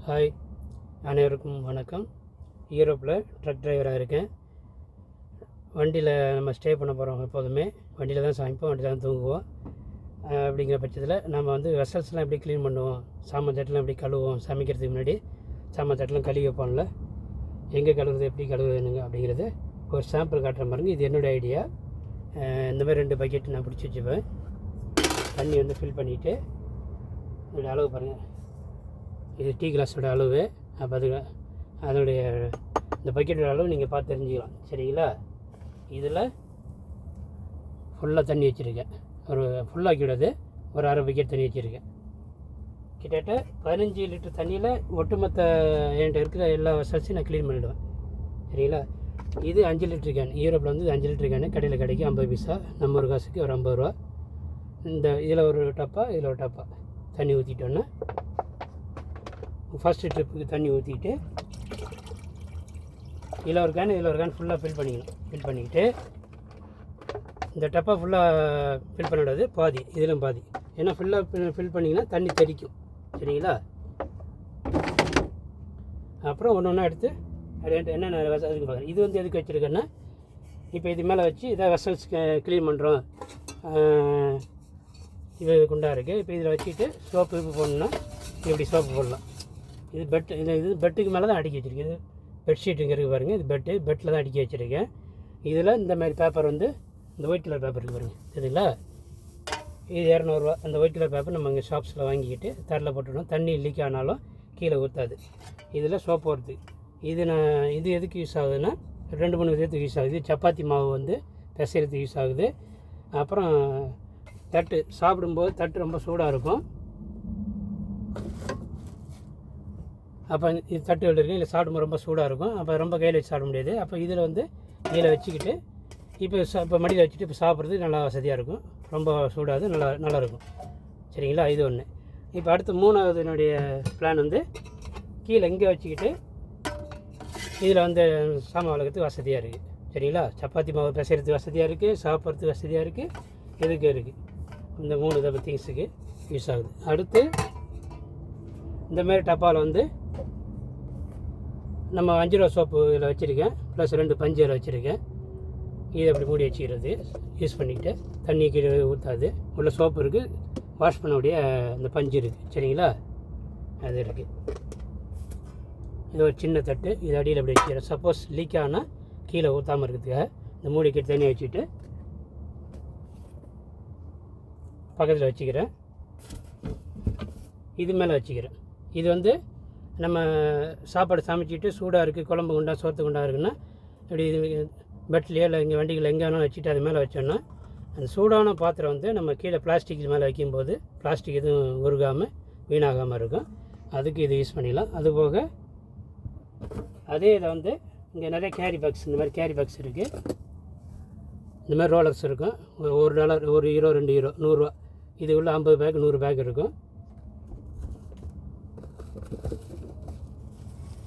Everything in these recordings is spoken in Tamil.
ஹாய், அனைவருக்கும் வணக்கம். யூரோப்பில் ட்ரக் டிரைவராக இருக்கேன். வண்டியில் நம்ம ஸ்டே பண்ண போகிறோம். எப்போதுமே வண்டியில் தான் சமைப்போம், வண்டியில் தான் தூங்குவோம். அப்படிங்கிற பட்சத்தில் நம்ம வந்து வெசல்ஸ்லாம் எப்படி க்ளீன் பண்ணுவோம், சாமான் தட்டெலாம் எப்படி கழுவுவோம், சமைக்கிறதுக்கு முன்னாடி சாமான் தட்டெலாம் கழுவி வைப்போம்ல, எங்கே கழுவுறது, எப்படி கழுவுதுங்க அப்படிங்கிறது ஒரு சாம்பிள் காட்டுற மாதிரிங்க. இது என்னுடைய ஐடியா. இந்த மாதிரி 2 பக்கெட் நான் பிடிச்சி வச்சுப்பேன். தண்ணி வந்து ஃபில் பண்ணிவிட்டு இதோடைய அளவு பாருங்கள். இது டீ கிளாஸோட அளவு. அப்போ அதனுடைய இந்த பக்கெட்டோட அளவு நீங்கள் பார்த்து தெரிஞ்சுக்கலாம், சரிங்களா? இதில் ஃபுல்லாக தண்ணி வச்சுருக்கேன். ஒரு ஃபுல்லாக்கி விடாது, ஒரு அரை பக்கெட் தண்ணி வச்சுருக்கேன். கிட்டத்தட்ட 15 லிட்டர் தண்ணியில் ஒட்டுமொத்த என்கிட்ட இருக்கிற எல்லா வெசல்ஸையும் நான் க்ளீன் பண்ணிவிடுவேன், சரிங்களா? இது 5 லிட்டர் கேன். யூரோப்பில் வந்து 5 லிட்டர் கேனு கடையில் கிடைக்கும், 50 பைசா. நம்ம ஒரு காசுக்கு ஒரு 50 ரூபா. இந்த இதில் ஒரு டப்பா, இதில் ஒரு டப்பா தண்ணி ஊற்றிட்டோன்னா, ஃபஸ்ட்டு ட்ரிப்புக்கு தண்ணி ஊற்றிட்டு இதில் ஒரு கேன் ஃபுல்லாக ஃபில் பண்ணிக்கணும். ஃபில் பண்ணிக்கிட்டு இந்த டப்பா ஃபுல்லாக ஃபில் பண்ணிவிடாது, பாதி இதிலும் பாதி. ஏன்னா ஃபுல்லாக ஃபில் பண்ணிங்கன்னா தண்ணி தெறிக்கும், சரிங்களா? அப்புறம் ஒன்று ஒன்றா எடுத்து என்னென்ன அதுக்கு பார்க்குறேன். இது வந்து எதுக்கு வச்சுருக்கேன்னா, இப்போ இது மேலே வச்சு இதை வெசல்ஸ் க்ளீன் பண்ணுறோம். இது குண்டாக இருக்குது. இப்போ இதில் வச்சுட்டு சோப்பு போடணுன்னா இப்படி சோப்பு போடலாம். இது இது பெட்டுக்கு மேலே தான் அடுக்கி வச்சுருக்கேன். இது பெட்ஷீட்டுங்க இருக்குது பாருங்கள். இது பெட்டில் தான் அடுக்கி வச்சுருக்கேன். இதில் இந்த மாதிரி பேப்பர் வந்து இந்த ஒயிட் கலர் பேப்பர் இருக்குது பாருங்கள், சரிங்களா? இது 200 ரூபா. அந்த ஒயிட் கலர் பேப்பர் நம்ம இங்கே ஷாப்ஸில் வாங்கிக்கிட்டு தரையில் போட்டுவிடணும். தண்ணி லீக் ஆனாலும் கீழே ஊற்றாது. இதில் சோப்பு வருது. இது எதுக்கு யூஸ் ஆகுதுன்னா, 2-3 விதத்துக்கு யூஸ் ஆகுது. சப்பாத்தி மாவு வந்து பிசைறதுக்கு யூஸ் ஆகுது. அப்புறம் தட்டு சாப்பிடும்போது தட்டு ரொம்ப சூடாக இருக்கும். அப்போ இது தட்டு இருக்குது, இல்லை சாப்பிடும்போது ரொம்ப சூடாக இருக்கும். அப்போ ரொம்ப கையில் வச்சு சாப்பிட முடியாது. அப்போ இதில் வந்து கீழே வச்சுக்கிட்டு இப்போ மடியில் வச்சுட்டு இப்போ சாப்பிட்றதுக்கு நல்லா வசதியாக இருக்கும். ரொம்ப சூடாது, நல்லாயிருக்கும், சரிங்களா? இது ஒன்று. இப்போ அடுத்து 3வது என்னுடைய பிளான் வந்து கீழே இங்கே வச்சுக்கிட்டு இதில் வந்து சாமான் வளர்க்குறதுக்கு வசதியாக இருக்குது, சரிங்களா? சப்பாத்தி மாவு பிசைறதுக்கு வசதியாக இருக்குது, சாப்பிட்றதுக்கு வசதியாக இருக்குது, எதுக்கு இருக்குது. இந்த 3 திங்ஸுக்கு யூஸ் ஆகுது. அடுத்து இந்தமாரி டப்பாவில் வந்து நம்ம 5 ரூபா சோப்பு இதில் வச்சுருக்கேன், ப்ளஸ் 2 பஞ்சு இதில் வச்சுருக்கேன். இதை அப்படி மூடி வச்சுக்கிறது யூஸ் பண்ணிக்கிட்டு தண்ணி கீழே ஊற்றாது. உள்ள சோப்பு இருக்குது, வாஷ் பண்ணக்கூடிய இந்த பஞ்சு இருக்குது, சரிங்களா? அது இருக்குது. இது ஒரு சின்ன தட்டு. இது அடியில் அப்படி வச்சுக்கிறேன். சப்போஸ் லீக் ஆனால் கீழே ஊற்றாமல் இருக்கிறதுக்காக இந்த மூடிக்கு தண்ணி வச்சுட்டு பக்கத்தில் வச்சுக்கிறேன். இது மேலே வச்சுக்கிறேன். இது வந்து நம்ம சாப்பாடு சமைச்சிட்டு சூடாக இருக்குது, குழம்பு குண்டா சோத்து குண்டா இருக்குன்னா இப்படி பெட்லேயோ இல்லை இங்கே வண்டிகளில் எங்கே வேணாலும் வச்சுட்டு அது மேலே வச்சோன்னா அந்த சூடான பாத்திரம் வந்து நம்ம கீழே பிளாஸ்டிக் மேலே வைக்கும்போது பிளாஸ்டிக் எதுவும் உருகாமல் வீணாகாமல் இருக்கும். அதுக்கு இது யூஸ் பண்ணிடலாம். அதுபோக அதே இதை வந்து இங்கே நிறைய கேரி பாக்ஸ், இந்த மாதிரி கேரி பாக்ஸ் இருக்குது. இந்த மாதிரி ரோலர்ஸ் இருக்கும். $1, €1, €2, €100. இது உள்ள 50 பேக் 100 பேக் இருக்கும்.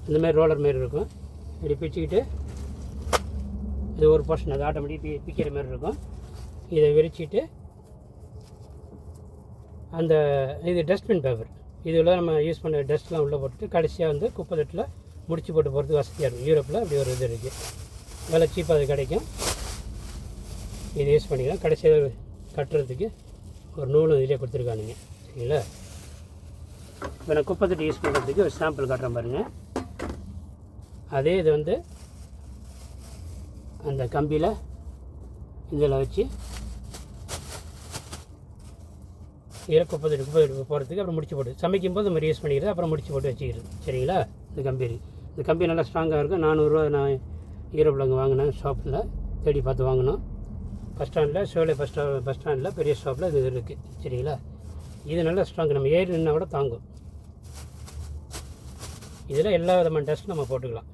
இந்த மாதிரி ரோலர் மாரி இருக்கும். இப்படி பிச்சுக்கிட்டு இது ஒரு போர்ஷன், அது ஆட்டோமேட்டிக் பிக்கிற மாதிரி இருக்கும். இதை விரிச்சிட்டு அந்த இது டஸ்ட்பின் பேப்பர், இதில் நம்ம யூஸ் பண்ண டஸ்ட்லாம் உள்ளே போட்டுட்டு கடைசியாக வந்து குப்பை தட்டில் முடிச்சு போட்டு போகிறதுக்கு வசதியாக இருக்கும். யூரோப்பில் அப்படி ஒரு இது இருக்குது. விலை சீப்பாக அது கிடைக்கும். இது யூஸ் பண்ணிக்கலாம். கடைசியாக கட்டுறதுக்கு ஒரு நூலும் இதிலே கொடுத்துருக்கானுங்க, சரிங்களா? இப்போ நான் குப்பை தட்டு யூஸ் பண்ணுறதுக்கு ஒரு சாம்பிள் காட்டுறேன் பாருங்கள். அதே இது வந்து அந்த கம்பியில் இதில் வச்சு இதில் குப்பை தட்டு போகிறதுக்கு அப்புறம் முடிச்சு போட்டு சமைக்கும்போது நம்ம யூஸ் பண்ணிக்கிறது, அப்புறம் முடிச்சு போட்டு வச்சுக்கிறது, சரிங்களா? இந்த கம்பி நல்லா ஸ்ட்ராங்காக இருக்கும். 400 ரூபா நான் யூரோப்பில் அங்கே வாங்கினேன், ஷாப்பில் தேடி பார்த்து வாங்கினோம். பஸ் ஸ்டாண்டில் ஷோலே பஸ் ஸ்டாண்டில் பெரிய ஷாப்பில் இது இருக்குது, சரிங்களா? இது நல்லா ஸ்ட்ராங், நம்ம ஏறி நின்னா கூட தாங்கும். இதில் எல்லா விதமான டஸ்ட் நம்ம போட்டுக்கலாம்.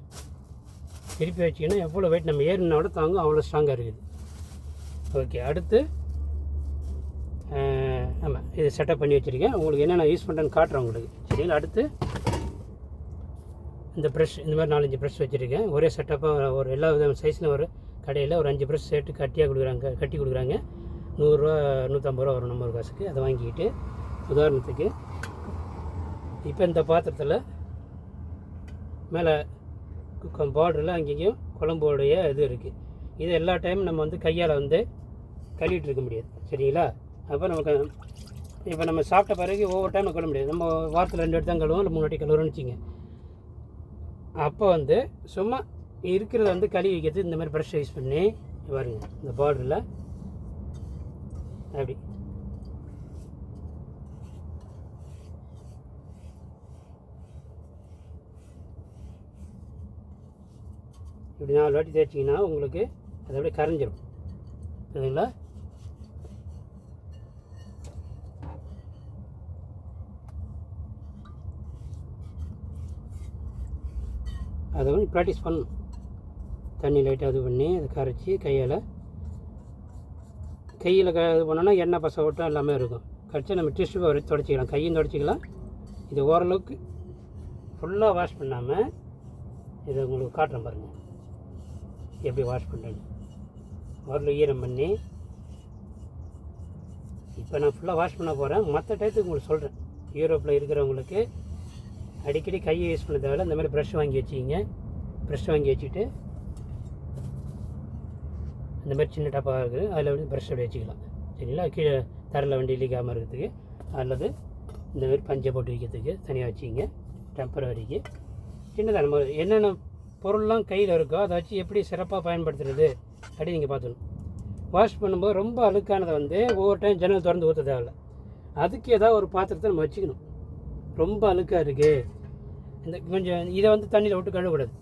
திருப்பி வச்சிங்கன்னா எவ்வளோ வெயிட் நம்ம ஏறினா கூட தாங்கும், அவ்வளோ ஸ்ட்ராங்காக இருக்குது. ஓகே, அடுத்து ஆமாம், இது செட்டப் பண்ணி வச்சுருக்கேன். உங்களுக்கு என்னென்ன யூஸ் பண்ணுறேன்னு காட்டுறேன் உங்களுக்கு, சரிங்களா? அடுத்து இந்த ப்ரெஷ், இந்த மாதிரி 4-5 ப்ரெஷ் வச்சுருக்கேன். ஒரே செட்டப்பாக ஒரு எல்லா விதமான சைஸில் ஒரு கடையில் ஒரு 5 ப்ரெஷ் சேர்த்து கட்டி கொடுக்குறாங்க. $100, $150 வரும் நம்ம ஒரு காசுக்கு. அதை வாங்கிக்கிட்டு உதாரணத்துக்கு இப்போ இந்த பாத்திரத்தில் மேலே பார்டரில் அங்கேயும் குழம்போடைய இது இருக்குது. இது எல்லா டைமும் நம்ம வந்து கையால் வந்து கழுவிட்டு இருக்க முடியாது, சரிங்களா? அப்போ நமக்கு இப்போ நம்ம சாப்பிட்ட பிறகு ஒவ்வொரு டைம் கழுவ முடியாது. நம்ம வாரத்தில் 2 வாட்டி தான் கழுவோம், இல்லை 3 வாட்டி கழுவுறோம்னு வச்சுங்க. அப்போ வந்து சும்மா இருக்கிறத வந்து கழுவி வைக்கிறது இந்த மாதிரி ப்ரஷ் யூஸ் பண்ணி பாருங்க, இந்த பார்டரில் அப்படி இப்படி 4 வாட்டி தேய்ச்சிங்கன்னா உங்களுக்கு அது அப்படியே கரைஞ்சிடும், சரிங்களா? அதை வந்து ப்ராக்டிஸ் பண்ணணும். தண்ணி லைட்டாக இது பண்ணி அதை கரைச்சி கையில் இது பண்ணோன்னா எண்ணெய் பசை ஓட்டம் எல்லாமே இருக்கும். கரைச்சி நம்ம டிஷ்யூ வரைக்கும் தொடச்சிக்கலாம், கையும் தொடச்சிக்கலாம். இது ஓரளவுக்கு ஃபுல்லாக வாஷ் பண்ணாமல் இதை உங்களுக்கு காட்டுறேன் பாருங்கள் எப்படி வாஷ் பண்ணுறேன்னு. ஓரளவு ஈரம் பண்ணி இப்போ நான் ஃபுல்லாக வாஷ் பண்ண போகிறேன். மற்ற டயத்துக்கு உங்களுக்கு சொல்கிறேன். யூரோப்பில் இருக்கிறவங்களுக்கு அடிக்கடி கையை யூஸ் பண்ண தேவையில்ல. இந்த மாதிரி ப்ரஷ் வாங்கி வச்சுக்கிங்க. ப்ரஷ் வாங்கி வச்சுக்கிட்டு இந்த மாதிரி சின்ன டப்பா இருக்குது, அதில் வந்து ப்ரஷ் அப்படி வச்சுக்கலாம், சரிங்களா? கீழே தரையில் வண்டி இழிக்காமல் இருக்கிறதுக்கு, அல்லது இந்த மாதிரி பஞ்சை போட்டு வைக்கிறதுக்கு தனியாக வச்சுக்கிங்க. டெம்பரவரிக்கு சின்னதாக நம்ம என்னென்ன பொருள்லாம் கையில் இருக்கோ அதை வச்சு எப்படி சிறப்பாக பயன்படுத்துறது அப்படின்னு நீங்கள் பார்த்துக்கணும். வாஷ் பண்ணும்போது ரொம்ப அழுக்கானதை வந்து ஒவ்வொரு டைம் ஜன்னல் திறந்து ஊற்ற தேவையில்லை. அதுக்கு ஏதாவது ஒரு பாத்திரத்தை நம்ம வச்சுக்கணும். ரொம்ப அழுக்காக இருக்குது, இந்த கொஞ்சம் இதை வந்து தண்ணியில் விட்டு கழுவக்கூடாது.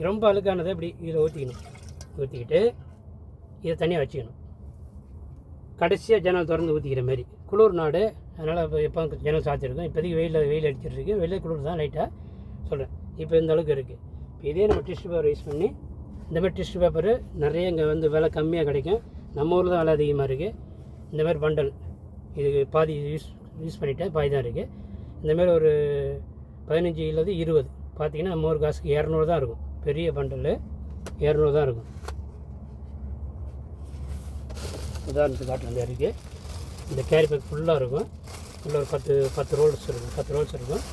ரொம்ப அழுக்கானதை இப்படி இதில் ஊற்றிக்கிட்டு இதை தனியாக வச்சுக்கணும். கடைசியாக ஜன்னல் திறந்து ஊற்றிக்கிற மாதிரி. குளிர் நாடு, அதனால் இப்போ எப்போ ஜன்னல் சாத்திருக்கும். இப்போதைக்கு வெயில் அடிச்சிட்ருக்கு, வெளியே குளிர் தான் லைட்டாக சொல்கிறேன். இப்போ இந்த அளவுக்கு இருக்குது. இப்போ இதே நம்ம டிஷ்யூ பேப்பர் யூஸ் பண்ணி இந்த மாதிரி டிஷ்யூ பேப்பரு நிறைய இங்கே வந்து விலை கம்மியாக கிடைக்கும். நம்ம ஊரில் தான் விலை அதிகமாக இருக்குது. இந்த மாதிரி பண்டல் இது பாதி யூஸ் பண்ணிவிட்டேன், பாதி தான் இருக்குது. இந்தமாரி ஒரு 15 இல்லது 20 பார்த்திங்கன்னா நம்ம ஒரு காசுக்கு 200 தான் இருக்கும். பெரிய பண்டல் 200 தான் இருக்கும். உதாரணத்துக்கு காட்டு வந்து இருக்குது. இந்த கேரி பேக் ஃபுல்லாக இருக்கும். உள்ள ஒரு 10 ரோல்ஸ் இருக்கும். 10 ரோல்ஸ் இருக்கும்.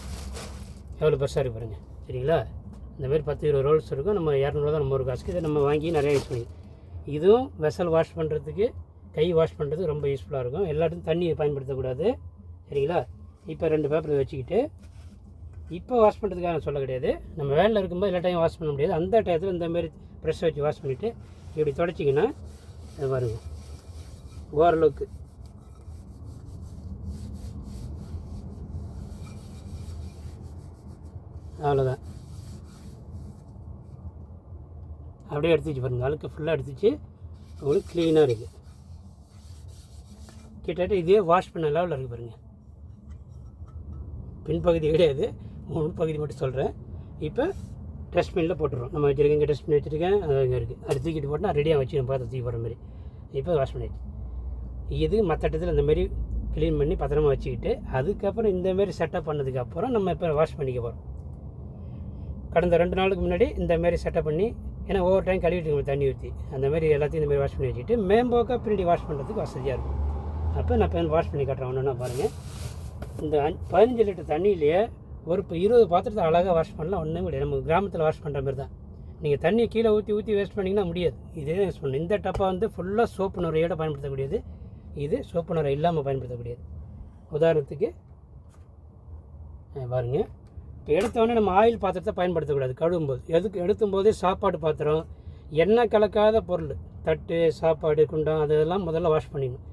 எவ்வளோ பெருசாக இருக்கு பாருங்கள், சரிங்களா? இந்தமாரி 10-20 ரோல்ஸ் இருக்கும். நம்ம 200 தான் நம்ம ஒரு காசுக்கு. இதை நம்ம வாங்கி நிறையா யூஸ் பண்ணி, இதுவும் வெசல் வாஷ் பண்ணுறதுக்கு, கை வாஷ் பண்ணுறதுக்கு ரொம்ப யூஸ்ஃபுல்லாக இருக்கும். எல்லாத்துக்கும் தண்ணியை பயன்படுத்தக்கூடாது, சரிங்களா? இப்போ 2 பேப்பர் வச்சுக்கிட்டு, இப்போ வாஷ் பண்ணுறதுக்காக சொல்ல கிடையாது. நம்ம வேலையில் இருக்கும்போது எல்லா டைம் வாஷ் பண்ண முடியாது. அந்த டயத்தில் இந்தமாரி ப்ரெஷ்ஷை வச்சு வாஷ் பண்ணிவிட்டு இப்படி தொடச்சிங்கன்னா அது பாருங்க ஓரளவுக்கு அவ்வளோதான். அப்படியே எடுத்துச்சு பாருங்கள், அழுக்கு ஃபுல்லாக எடுத்துச்சு. உங்களுக்கு க்ளீனாக இருக்குது. கிட்டத்தட்ட இதே வாஷ் பண்ண லெவலில் இருக்குது பாருங்கள். பின்பகுதி கிடையாது, முன்பகுதி மட்டும் சொல்கிறேன். இப்போ டஸ்ட்பினில் போட்டுருவோம். நம்ம வச்சுருக்கேன், இங்கே டஸ்ட்பின் வச்சுருக்கேன், அது இங்கே இருக்குது. அது தூக்கிட்டு போட்டால் ரெடியாக வச்சு பார்த்து தூக்கி போகிற மாதிரி. இப்போ வாஷ் பண்ணிடுச்சு. இது மற்ற இடத்துல இந்தமாரி க்ளீன் பண்ணி பத்திரமா வச்சுக்கிட்டு, அதுக்கப்புறம் இந்தமாரி செட்டப் பண்ணதுக்கப்புறம் நம்ம இப்போ வாஷ் பண்ணிக்க போகிறோம். கடந்த 2 நாளுக்கு முன்னாடி இந்தமாரி செட்டப் பண்ணி, ஏன்னா ஒவ்வொரு டைம் கழுவிட்டு தண்ணி ஊற்றி அந்தமாரி எல்லாத்தையும் இந்தமாரி வாஷ் பண்ணி வச்சுக்கிட்டு மேம்போக்காக பின்னாடி வாஷ் பண்ணுறதுக்கு வசதியாக இருக்கும். அப்போ நான் இப்போ வாஷ் பண்ணி காட்டுறேன். ஒன்றுன்னா பாருங்கள், இந்த 15 லிட்டர் தண்ணியிலேயே ஒரு இப்போ 20 பாத்திரத்தை அழகாக வாஷ் பண்ணலாம். ஒன்றும் கிடையாது. நம்ம கிராமத்தில் வாஷ் பண்ணுற மாதிரி தான். நீங்கள் தண்ணியை கீழே ஊற்றி வேஸ்ட் பண்ணிங்கன்னா முடியாது. இதே யூஸ் பண்ணணும். இந்த டப்பா வந்து ஃபுல்லாக சோப்பு நுரையோடு பயன்படுத்தக்கூடியது. இது சோப்பு நுரை இல்லாமல் பயன்படுத்தக்கூடியது. உதாரணத்துக்கு பாருங்கள், இப்போ எடுத்தோடனே நம்ம ஆயில் பாத்திரத்தை பயன்படுத்தக்கூடாது கழுவும்போது. எடுத்தும் போதே சாப்பாடு பாத்திரம், எண்ணெய் கலக்காத பொருள், தட்டு, சாப்பாடு குண்டான், அதெல்லாம் முதல்ல வாஷ் பண்ணிடணும்.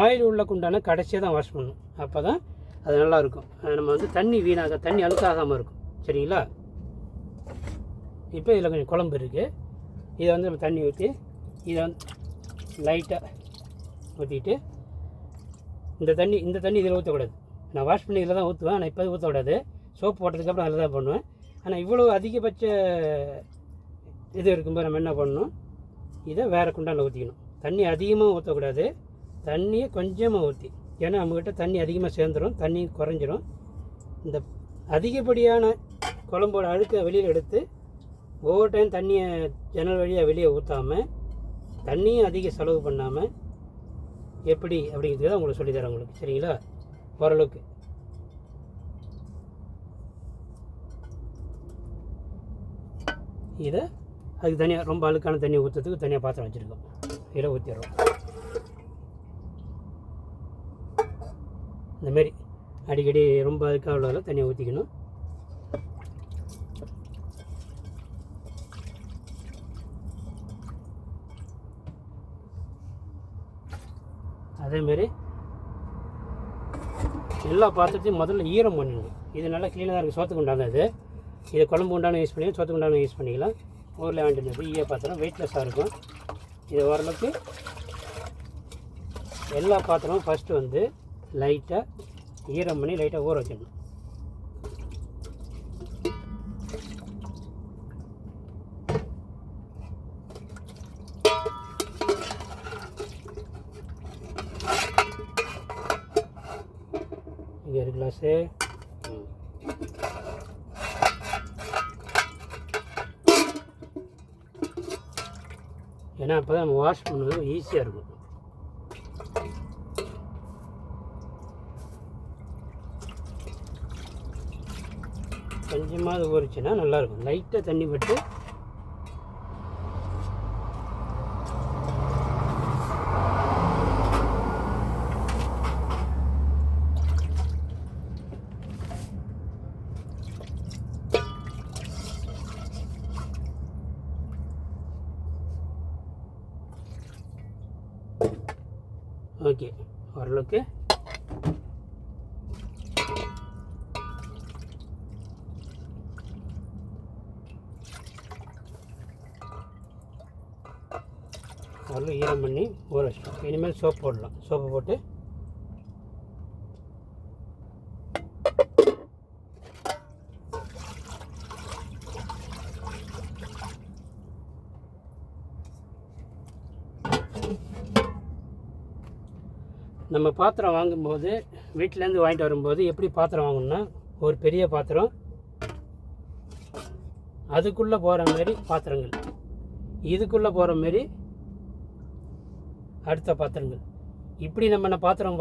ஆயில் உள்ள குண்டான கடைசியாக தான் வாஷ் பண்ணணும். அப்போ தான் அது நல்லாயிருக்கும். நம்ம வந்து தண்ணி தண்ணி அழுக்காகாமல் இருக்கும், சரிங்களா? இப்போ இதில் கொஞ்சம் குழம்பு இருக்குது. இதை வந்து நம்ம தண்ணி ஊற்றி இதை வந்து லைட்டாக ஊற்றிட்டு, இந்த தண்ணி இதில் ஊற்றக்கூடாது. நான் வாஷ் பண்ணி இதில் தான் ஊற்றுவேன். ஆனால் இப்போ ஊற்றக்கூடாது. சோப்பு போட்டதுக்கப்புறம் அதில் தான் பண்ணுவேன். ஆனால் இவ்வளோ அதிகபட்ச இது இருக்கும்போது நம்ம என்ன பண்ணணும், இதை வேறு குண்டானில் ஊற்றிக்கணும். தண்ணி அதிகமாக ஊற்றக்கூடாது, தண்ணியை கொஞ்சமாக ஊற்றி. ஏன்னா நம்மக்கிட்ட தண்ணி அதிகமாக சேர்ந்துடும், தண்ணி குறைஞ்சிரும். இந்த அதிகப்படியான குழம்போட அழுக்கை வெளியில் எடுத்து ஒவ்வொரு டைம் தண்ணியை ஜன்னல் வழியாக வெளியே ஊற்றாமல், தண்ணியும் அதிக செலவு பண்ணாமல் எப்படி அப்படிங்கிறது தான் உங்களுக்கு சொல்லித்தரேன் உங்களுக்கு, சரிங்களா? ஓரளவுக்கு இதை அதுக்கு தனியாக ரொம்ப அழுக்கான தண்ணி ஊற்றுறதுக்கு தனியாக பாத்திரம் வச்சுருக்கோம். இதில் ஊற்றிடுறோம். இந்தமாரி அடிக்கடி ரொம்ப அழுக்காக உள்ளதில் தண்ணியை ஊற்றிக்கணும். அதேமாரி எல்லா பாத்திரத்தையும் முதல்ல ஈரம் பண்ணிடணும். இது நல்லா க்ளீனாக இருக்குது. சோத்துக்கு உண்டானது. இது குழம்பு உண்டான யூஸ் பண்ணிக்கலாம், சோத்துக்கு உண்டான யூஸ் பண்ணிக்கலாம். ஊரில் வேண்டியது ஈய பாத்திரம் வெயிட்லெஸ்ஸாக இருக்கும். இது ஓரளவுக்கு எல்லா பாத்திரமும் ஃபஸ்ட்டு வந்து லைட்டாக ஈரம் பண்ணி லைட்டாக ஊற வச்சிடணும். இங்கே ஒரு கிளாஸு ஏன்னா அப்போ தான் நம்ம வாஷ் பண்ணுறது ஈஸியாக இருக்கும். கொஞ்சமாவது ஊறிச்சுன்னா நல்லாயிருக்கும். லைட்டாக தண்ணி பட்டு ஓகே. ஓரளவுக்கு ஓரளவு ஈரம் பண்ணி ஊற வச்சிட்டோம். இனிமேல் சோப்பு போடலாம். சோப்பு போட்டு நம்ம பாத்திரம் வாங்கும்போது வீட்டிலேருந்து வாங்கிட்டு வரும்போது எப்படி பாத்திரம் வாங்கணும்னா, ஒரு பெரிய பாத்திரம், அதுக்குள்ளே போகிற மாரி பாத்திரங்கள், இதுக்குள்ளே போகிற மாரி அடுத்த பாத்திரங்கள், இப்படி நம்ம பாத்திரம்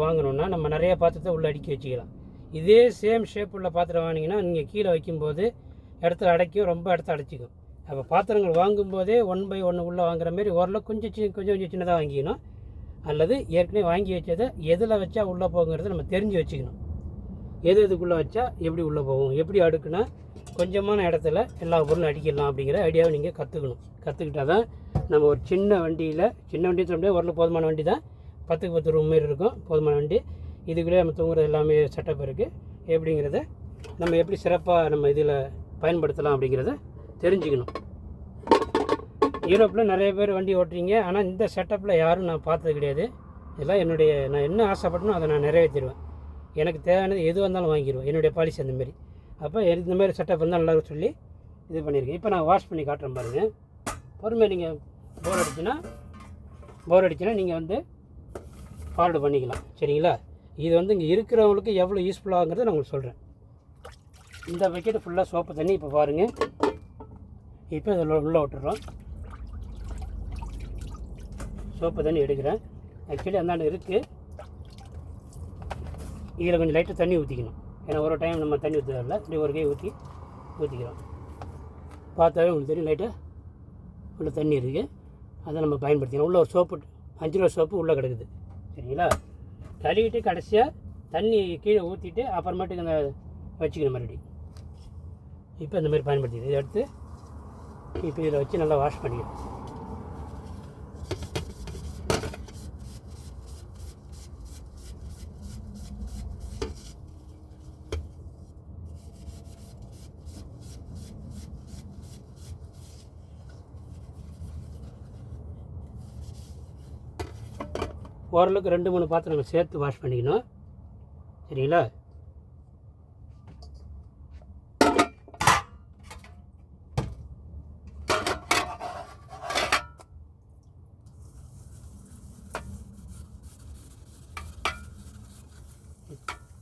வாங்கணுன்னா நம்ம நிறைய பாத்திரத்தை உள்ளே அடுக்கி வச்சுக்கலாம். இதே சேம் ஷேப் உள்ள பாத்திரம் வாங்கினீங்கன்னா நீங்கள் கீழே வைக்கும்போது இடத்துல அடைக்கும், ரொம்ப இடத்த அடைச்சிக்கும். அப்போ பாத்திரங்கள் வாங்கும்போதே 1 by 1 உள்ளே வாங்குற மாரி ஓரளவு கொஞ்சம் சின்னதாக வாங்கிக்கணும். அல்லது ஏற்கனவே வாங்கி வச்சதை எதில் வச்சா உள்ளே போகுங்கிறத நம்ம தெரிஞ்சு வச்சுக்கணும். எதுக்குள்ளே வச்சா எப்படி உள்ளே போகும், எப்படி அடுக்குனா கொஞ்சமான இடத்துல எல்லா பொருளும் அடிக்கலாம் அப்படிங்கிற ஐடியாவை நீங்கள் கற்றுக்கணும். கற்றுக்கிட்டால் தான் நம்ம ஒரு சின்ன வண்டியில் சொல்ல முடியாது, ஓரளவு போதுமான வண்டி தான், 10க்கு 10 ரூம் மாரி இருக்கும், போதுமான வண்டி. இதுக்குள்ளே நம்ம தூங்குறது எல்லாமே செட்டப் இருக்குது. எப்படிங்கிறத நம்ம எப்படி சிறப்பாக நம்ம இதில் பயன்படுத்தலாம் அப்படிங்கிறத தெரிஞ்சுக்கணும். யூரோப்பில் நிறைய பேர் வண்டி ஓட்டுறீங்க, ஆனால் இந்த செட்டப்பில் யாரும் நான் பார்த்தது கிடையாது. இதெல்லாம் நான் என்ன ஆசைப்பட்டனோ அதை நான் நிறைவேற்றிடுவேன். எனக்கு தேவையானது எது வந்தாலும் வாங்கிடுவேன். என்னுடைய பாலிசி அந்தமாரி. அப்போ இந்தமாரி செட்டப் இருந்தால் நல்லா சொல்லி இது பண்ணியிருக்கேன். இப்போ நான் வாஷ் பண்ணி காட்டுறேன் பாருங்கள். பொறுமை நீங்கள் போர் அடிச்சுன்னா நீங்கள் வந்து ஃபார்வர்டு பண்ணிக்கலாம். சரிங்களா? இது வந்து இங்கே இருக்கிறவங்களுக்கு எவ்வளோ யூஸ்ஃபுல்லாகுங்கிறத நான் உங்களுக்கு சொல்கிறேன். இந்த பக்கெட்டு ஃபுல்லாக சோப்பு தண்ணி இப்போ பாருங்கள். இப்போ இதில் உள்ளே விட்டுறோம். சோப்பு தண்ணி எடுக்கிறேன். ஆக்சுவலி அந்தாண்டு இருக்குது. இதில் கொஞ்சம் லைட்டாக தண்ணி ஊற்றிக்கணும். ஏன்னா ஒரு டைம் நம்ம தண்ணி ஊற்றுறதில்ல, இப்படி ஒரு கை ஊற்றிக்கிறோம். பார்த்தாவே உங்களுக்கு தெரியும் லைட்டாக உள்ள தண்ணி இருக்குது. அதை நம்ம பயன்படுத்திக்கணும். உள்ள ஒரு சோப்பு 5 ரூபா சோப்பு உள்ளே கிடக்குது. சரிங்களா? கழுவிட்டு கடைசியாக தண்ணி கீழே ஊற்றிட்டு அப்புறமேட்டுக்கு அந்த வச்சுக்கணும் மறுபடியும். இப்போ இந்த மாதிரி பயன்படுத்திக்கணும். இதை எடுத்து இப்போ இதில் வச்சு நல்லா வாஷ் பண்ணிக்கணும். ஓரளவுக்கு 2-3 பாத்திரங்கள் சேர்த்து வாஷ் பண்ணிக்கணும். சரிங்களா?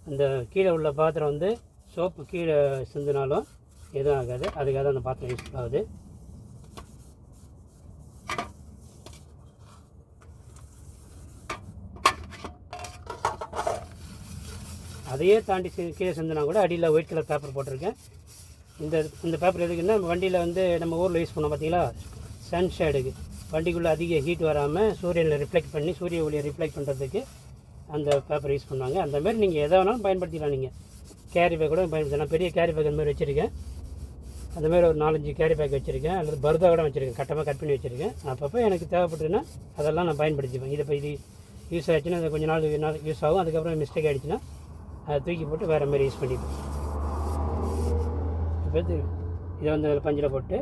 அந்த கீழே உள்ள பாத்திரம் வந்து சோப்பு கீழே சிந்தினாலும் எதுவும் ஆகாது. அதுக்காக தான் அந்த பாத்திரம் யூஸ் ஆகுது. அதையே தாண்டி கீழே சிந்தினா கூட அடியில் ஒயிட் கலர் பேப்பர் போட்டிருக்கேன். இந்த இந்த பேப்பர் எதுக்குன்னா வண்டியில் வந்து நம்ம ஊரில் யூஸ் பண்ணோம் பார்த்தீங்களா, சன்ஷேடுக்கு, வண்டிக்குள்ளே அதிக ஹீட் வராமல் சூரியனில் ரிஃப்ளெக்ட் பண்ணி சூரிய ஒளியை ரிஃப்ளெக்ட் பண்ணுறதுக்கு அந்த பேப்பர் யூஸ் பண்ணுவாங்க. அந்தமாரி நீங்கள் எதை வேணாலும் பயன்படுத்திக்கலாம். நீங்கள் கேரி பேக் கூட பயன்படுத்தலாம். பெரிய கேரி பேக் அந்த மாதிரி வச்சுருக்கேன். அந்தமாரி ஒரு 4-5 கேரி பேக் வச்சுருக்கேன். அல்லது பர்தா கூட வச்சுருக்கேன், கட்டமாக கட் பண்ணி வச்சுருக்கேன். அப்பப்போ எனக்கு தேவைப்பட்டுன்னா அதெல்லாம் நான் பயன்படுத்திப்பேன். இதை இப்போ இது யூஸ் ஆகிடுச்சுன்னா அது கொஞ்சம் நாள் யூஸ் ஆகும். அதுக்கப்புறம் மிஸ்டேக் ஆகிடுச்சுன்னா அதை தூக்கி போட்டு வேறு மாதிரி யூஸ் பண்ணிப்பேன். இப்போ இதை வந்து அதில் பஞ்சில் போட்டு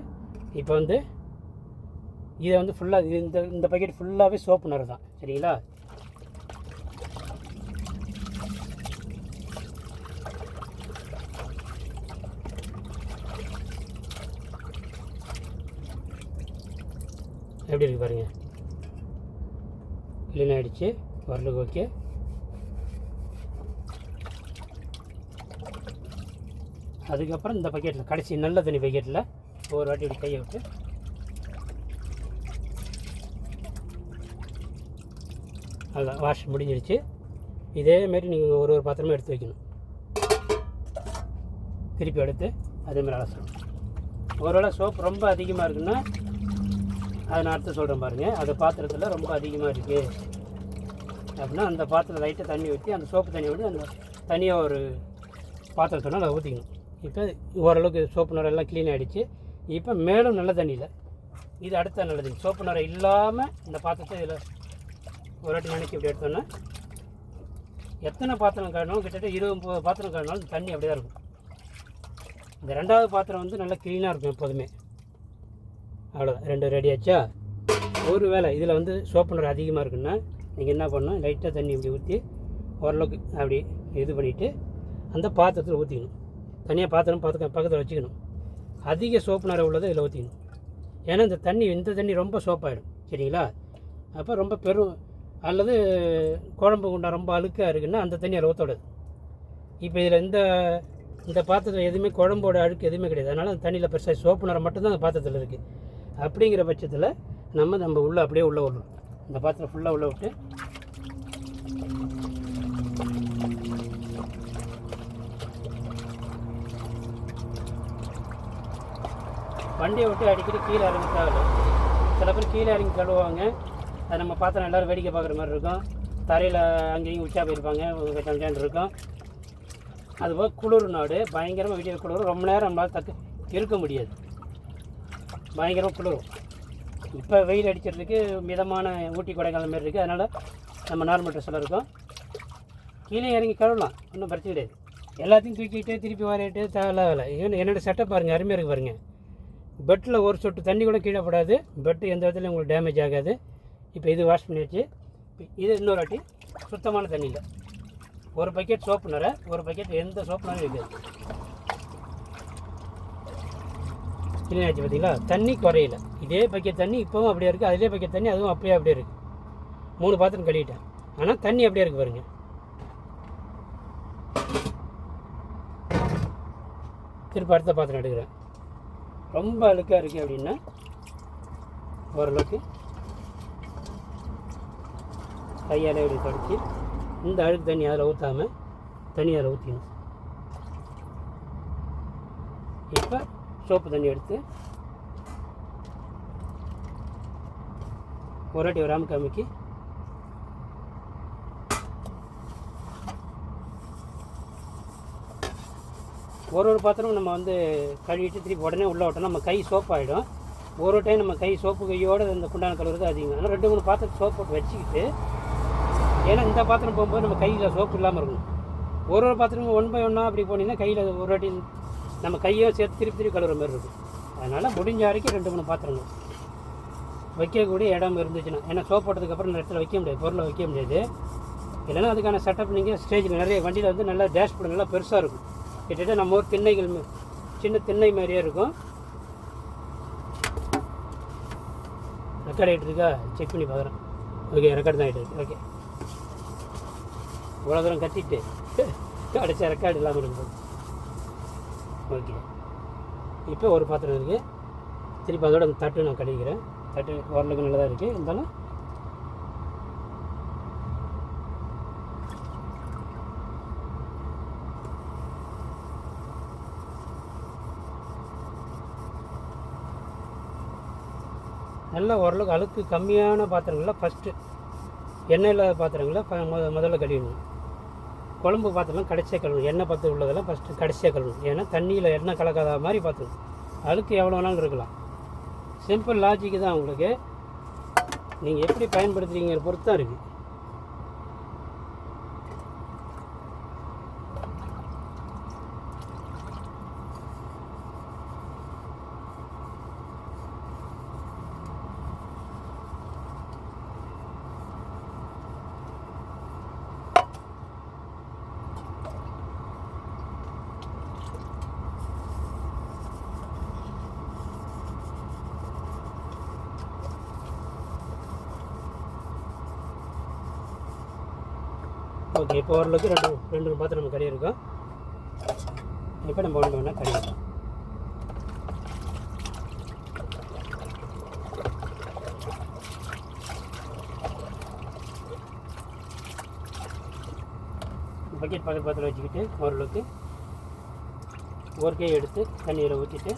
இப்போ வந்து இதை வந்து ஃபுல்லாக இந்த பக்கெட் ஃபுல்லாகவே சோப்பு நிறம் தான். சரிங்களா? எப்படி இருக்குது பாருங்கள், க்ளீன் ஆகிடுச்சு, ஓரளவுக்கு ஓகே. அதுக்கப்புறம் இந்த பக்கெட்டில் கடைசி நல்ல தண்ணி பக்கெட்டில் ஒரு வாட்டி இப்படி கையை விட்டு அதான் வாஷ் முடிஞ்சிருச்சு. இதேமாரி நீங்கள் ஒரு பாத்திரமாக எடுத்து வைக்கணும். திருப்பி எடுத்து அதேமாதிரி அலசணும். ஒருவேளை சோப்பு ரொம்ப அதிகமாக இருக்குன்னா அதை நான் அடுத்து சொல்கிறேன் பாருங்கள். அது பாத்திரத்தில் ரொம்ப அதிகமாக இருக்குது அப்படின்னா அந்த பாத்திரம் லைட்டாக தண்ணி ஊற்றி அந்த சோப்பு தண்ணி விட்டு அந்த தனியாக ஒரு பாத்திரத்தோட அதை ஊற்றிக்கணும். இப்போ ஓரளவுக்கு சோப்பு நுரை எல்லாம் க்ளீன் ஆகிடுச்சு. இப்போ மேலும் நல்ல தண்ணியில் இது அடுத்த நல்ல தண்ணி சோப்பு நுரை இல்லாமல் இந்த பாத்திரத்தை இதில் ஒரு வாட்டி நினைக்கி இப்படி எடுத்தோன்னா எத்தனை பாத்திரம் கழுவினாலும் கிட்டத்தட்ட 20-30 பாத்திரம் கழுவினாலும் தண்ணி அப்படியே தான் இருக்கும். இந்த ரெண்டாவது பாத்திரம் வந்து நல்லா க்ளீனாக இருக்கும் எப்போதுமே. அவ்வளோதான், 2 ரெடி ஆச்சா. ஒரு வேளை இதில் வந்து சோப்பு நுரை அதிகமாக இருக்குன்னா நீங்கள் என்ன பண்ணணும், லைட்டாக தண்ணி இப்படி ஊற்றி ஓரளவுக்கு அப்படி இது பண்ணிவிட்டு அந்த பாத்திரத்தில் ஊற்றிக்கணும். தனியாக பாத்திரம் பக்கத்தில் வச்சுக்கணும். அதிக சோப்பு நுரை உள்ளதை இதில் ஊற்றிக்கணும். ஏன்னா இந்த தண்ணி ரொம்ப சோப்பாகிடும். சரிங்களா? அப்போ ரொம்ப பெரும் அல்லது குழம்பு குண்டா ரொம்ப அழுக்காக இருக்குன்னா அந்த தண்ணி அதில் ஊற்றக்கூடாது. இப்போ இதில் இந்த பாத்திரத்தில் எதுவுமே குழம்போட அழுக்கு எதுவுமே கிடையாது. அதனால் அந்த தண்ணியில் பெருசாக சோப்பு நுரை மட்டும்தான் அந்த பாத்திரத்தில் இருக்குது. அப்படிங்கிற பட்சத்தில் நம்ம உள்ளே அப்படியே உள்ளே விடணும். இந்த பாத்திரம் ஃபுல்லாக உள்ளே விட்டு வண்டியை விட்டு அடிக்கடி கீழே இறங்கி தேவையில்லை. சில பேர் கீழே இறங்கி கழுவுவாங்க. அது நம்ம பாத்திரம் எல்லோரும் வேடிக்கை பார்க்குற மாதிரி இருக்கும். தரையில் அங்கேயும் உச்சா போயிருப்பாங்க, கொஞ்சம் இருக்கும். அதுபோல் குளிர் நாடு பயங்கரமாக வீடியோ குளிரும். ரொம்ப நேரம் நம்மளால் இருக்க முடியாது, பயங்கரமாக குளிரும். இப்போ வெயில் அடிக்கிறதுக்கு மிதமான ஊட்டி கொடைக்கானல் மாதிரி இருக்குது. அதனால் நம்ம நார்மல் ட்ரெஸ்ஸில் இருக்கோம். கீழே இறங்கி கழுவலாம், ஒன்றும் பிரச்சனை கிடையாது. எல்லாத்தையும் தூக்கிட்டு திருப்பி வரையிட்டு தேவையில்ல. என்னோடய செட்டப் பாருங்கள், அருமையாக இருக்குது பாருங்கள். பெட்டில் ஒரு சொட்டு தண்ணி கூட கீழே படாது. பெட்டு எந்த இடத்துலையும் உங்களுக்கு டேமேஜ் ஆகாது. இப்போ இது வாஷ் பண்ணி வச்சு இது இன்னொரு வாட்டி சுத்தமான தண்ணியில் ஒரு பக்கெட் சோப்பு நுரை, ஒரு பக்கெட் எந்த சோப்பு நுரையும் இருக்காது. க்ளீன் ஆகிடுச்சு பார்த்தீங்களா? தண்ணி குறையில. இதே பக்கெட் தண்ணி இப்போவும் அப்படியே இருக்குது, அதே பக்கெட் தண்ணி அதுவும் அப்படியே இருக்குது. 3 பாத்திரம் கழுவிட்டேன், ஆனால் தண்ணி அப்படியே இருக்குது பாருங்கள். திருப்பி அடுத்த பாத்திரம் எடுக்கிறேன். ரொம்ப அழுக்காக இருக்குது அப்படின்னா ஓரளவுக்கு கையால் இப்படி தொடச்சி இந்த அழுக்கு தண்ணி அதில் ஊற்றாமல் தண்ணி அதில் ஊற்றிக்கணும். இப்போ சோப்பு தண்ணி எடுத்து ஒரு வாட்டி வராமல் கம்மிக்கு ஒரு பாத்திரம் நம்ம வந்து கழுவிட்டு திருப்பி உடனே உள்ளே விட்டோம்னா நம்ம கை சோப்பாகிடும். ஒரு டைம் நம்ம கை சோப்பு கையோடு இந்த குண்டான கழுவுறது அதிகம். ஆனால் 2-3 பாத்திரம் சோப்பு போட்டு வச்சுக்கிட்டு, ஏன்னா இந்த பாத்திரம் போகும்போது நம்ம கையில் சோப்பு இல்லாமல் இருக்கணும். ஒரு பாத்திரமும் 1 by 1 அப்படி போனீங்கன்னா கையில் ஒரு வாட்டி நம்ம கையும் சேர்த்து திருப்பி கழுவுற மாதிரி இருக்கும். அதனால் முடிஞ்ச வரைக்கும் 2-3 பாத்திரங்கள் வைக்கக்கூடிய இடம் இருந்துச்சுன்னா, ஏன்னா சோப்பு போட்டதுக்கப்புறம் இந்த இடத்துல வைக்க முடியாது, பொருளை வைக்க முடியாது. இல்லைன்னா அதுக்கான செட்டப் நீங்கள் ஸ்டேஜில் நிறைய வண்டியில் வந்து நல்லா டேஷ்போர்டு நல்லா பெருசாக இருக்கும். கிட்டத்தட்ட நம்ம ஒரு திண்ணைகள் சின்ன திண்ணை மாதிரியே இருக்கும். ரெக்கார்ட் ஆகிட்டு இருக்கா? செக் பண்ணி பார்க்குறேன். ஓகே, ரெக்கார்டு தான் ஆகிட்டு இருக்கு. ஓகே, இவ்வளோ தூரம் கட்டிட்டு கடைசியாக ரெக்கார்டு இல்லாமல் இருக்கும். ஓகே, இப்போ ஒரு பாத்திரம் இருக்குது. திருப்பி அதோட அந்த தட்டு நான் கழுவிக்கிறேன். தட்டு ஓரளவுக்கு நல்லதாக இருக்குது. இருந்தாலும் நல்லா ஓரளவுக்கு அழுக்கு கம்மியான பாத்திரங்களில் ஃபஸ்ட்டு எண்ணெய் இல்லாத பாத்திரங்களில் முதல்ல கழுவிடணும். குழம்பு பாத்திரம்லாம் கடைசியாக கழுவணும். எண்ணெய் பத்து உள்ளதெல்லாம் ஃபஸ்ட்டு கடைசியாக கழுவணும். ஏன்னா தண்ணியில் எண்ணெய் கலக்காத மாதிரி பார்த்துக்கணும். அழுக்கு எவ்வளோ வேணாலும் இருக்கலாம். சிம்பிள் லாஜிக்கு தான் உங்களுக்கு. நீங்கள் எப்படி பயன்படுத்துகிறீங்கிற பொறுத்து தான் இருக்குது. ஓகே, இப்போ ஓரளவுக்கு ரெண்டு பாத்திரம் நம்ம கறி இருக்கோம். இப்போ நம்ம ஒன்று கறி இருக்கோம். பக்கெட் பக்கத்தில் வச்சுக்கிட்டு ஓரளவுக்கு ஒரு கை எடுத்து தண்ணீரை ஊற்றிட்டு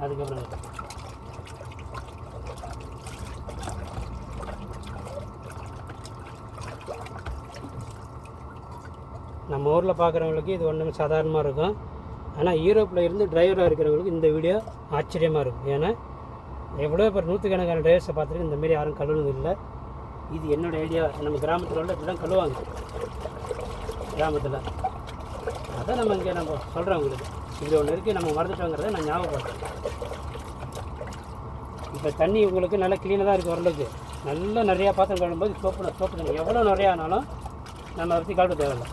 அதுக்கப்புறம் நம்ம ஊரில் பார்க்குறவங்களுக்கு இது ஒன்றுமே சாதாரணமாக இருக்கும். ஆனால் யூரோப்பில் இருந்து டிரைவராக இருக்கிறவங்களுக்கு இந்த வீடியோ ஆச்சரியமாக இருக்கும். ஏன்னா எவ்வளோ பேர் நூற்றுக்கணக்கான டிரைவர்ஸை பார்த்துருக்கு, இந்தமாரி யாரும் கழுவுனது இல்லை. இது என்னோடய ஐடியா. நம்ம கிராமத்தில் உள்ள இப்படி தான் கழுவாங்க கிராமத்தில். அதான் நம்ம இங்கே நம்ம சொல்கிறோம் உங்களுக்கு. இப்படி ஒன்று இருக்குது, நம்ம மறந்துட்டோங்கிறத நான் ஞாபகப்படுறேன். இப்போ தண்ணி உங்களுக்கு நல்லா க்ளீனாக தான் இருக்குது. ஓரளவுக்கு நல்லா நிறையா பாத்திரம் கழுவும்போது சோப்பு தண்ணி எவ்வளோ நிறையா ஆனாலும் நம்ம வச்சு கழுவ தேவையில்லை.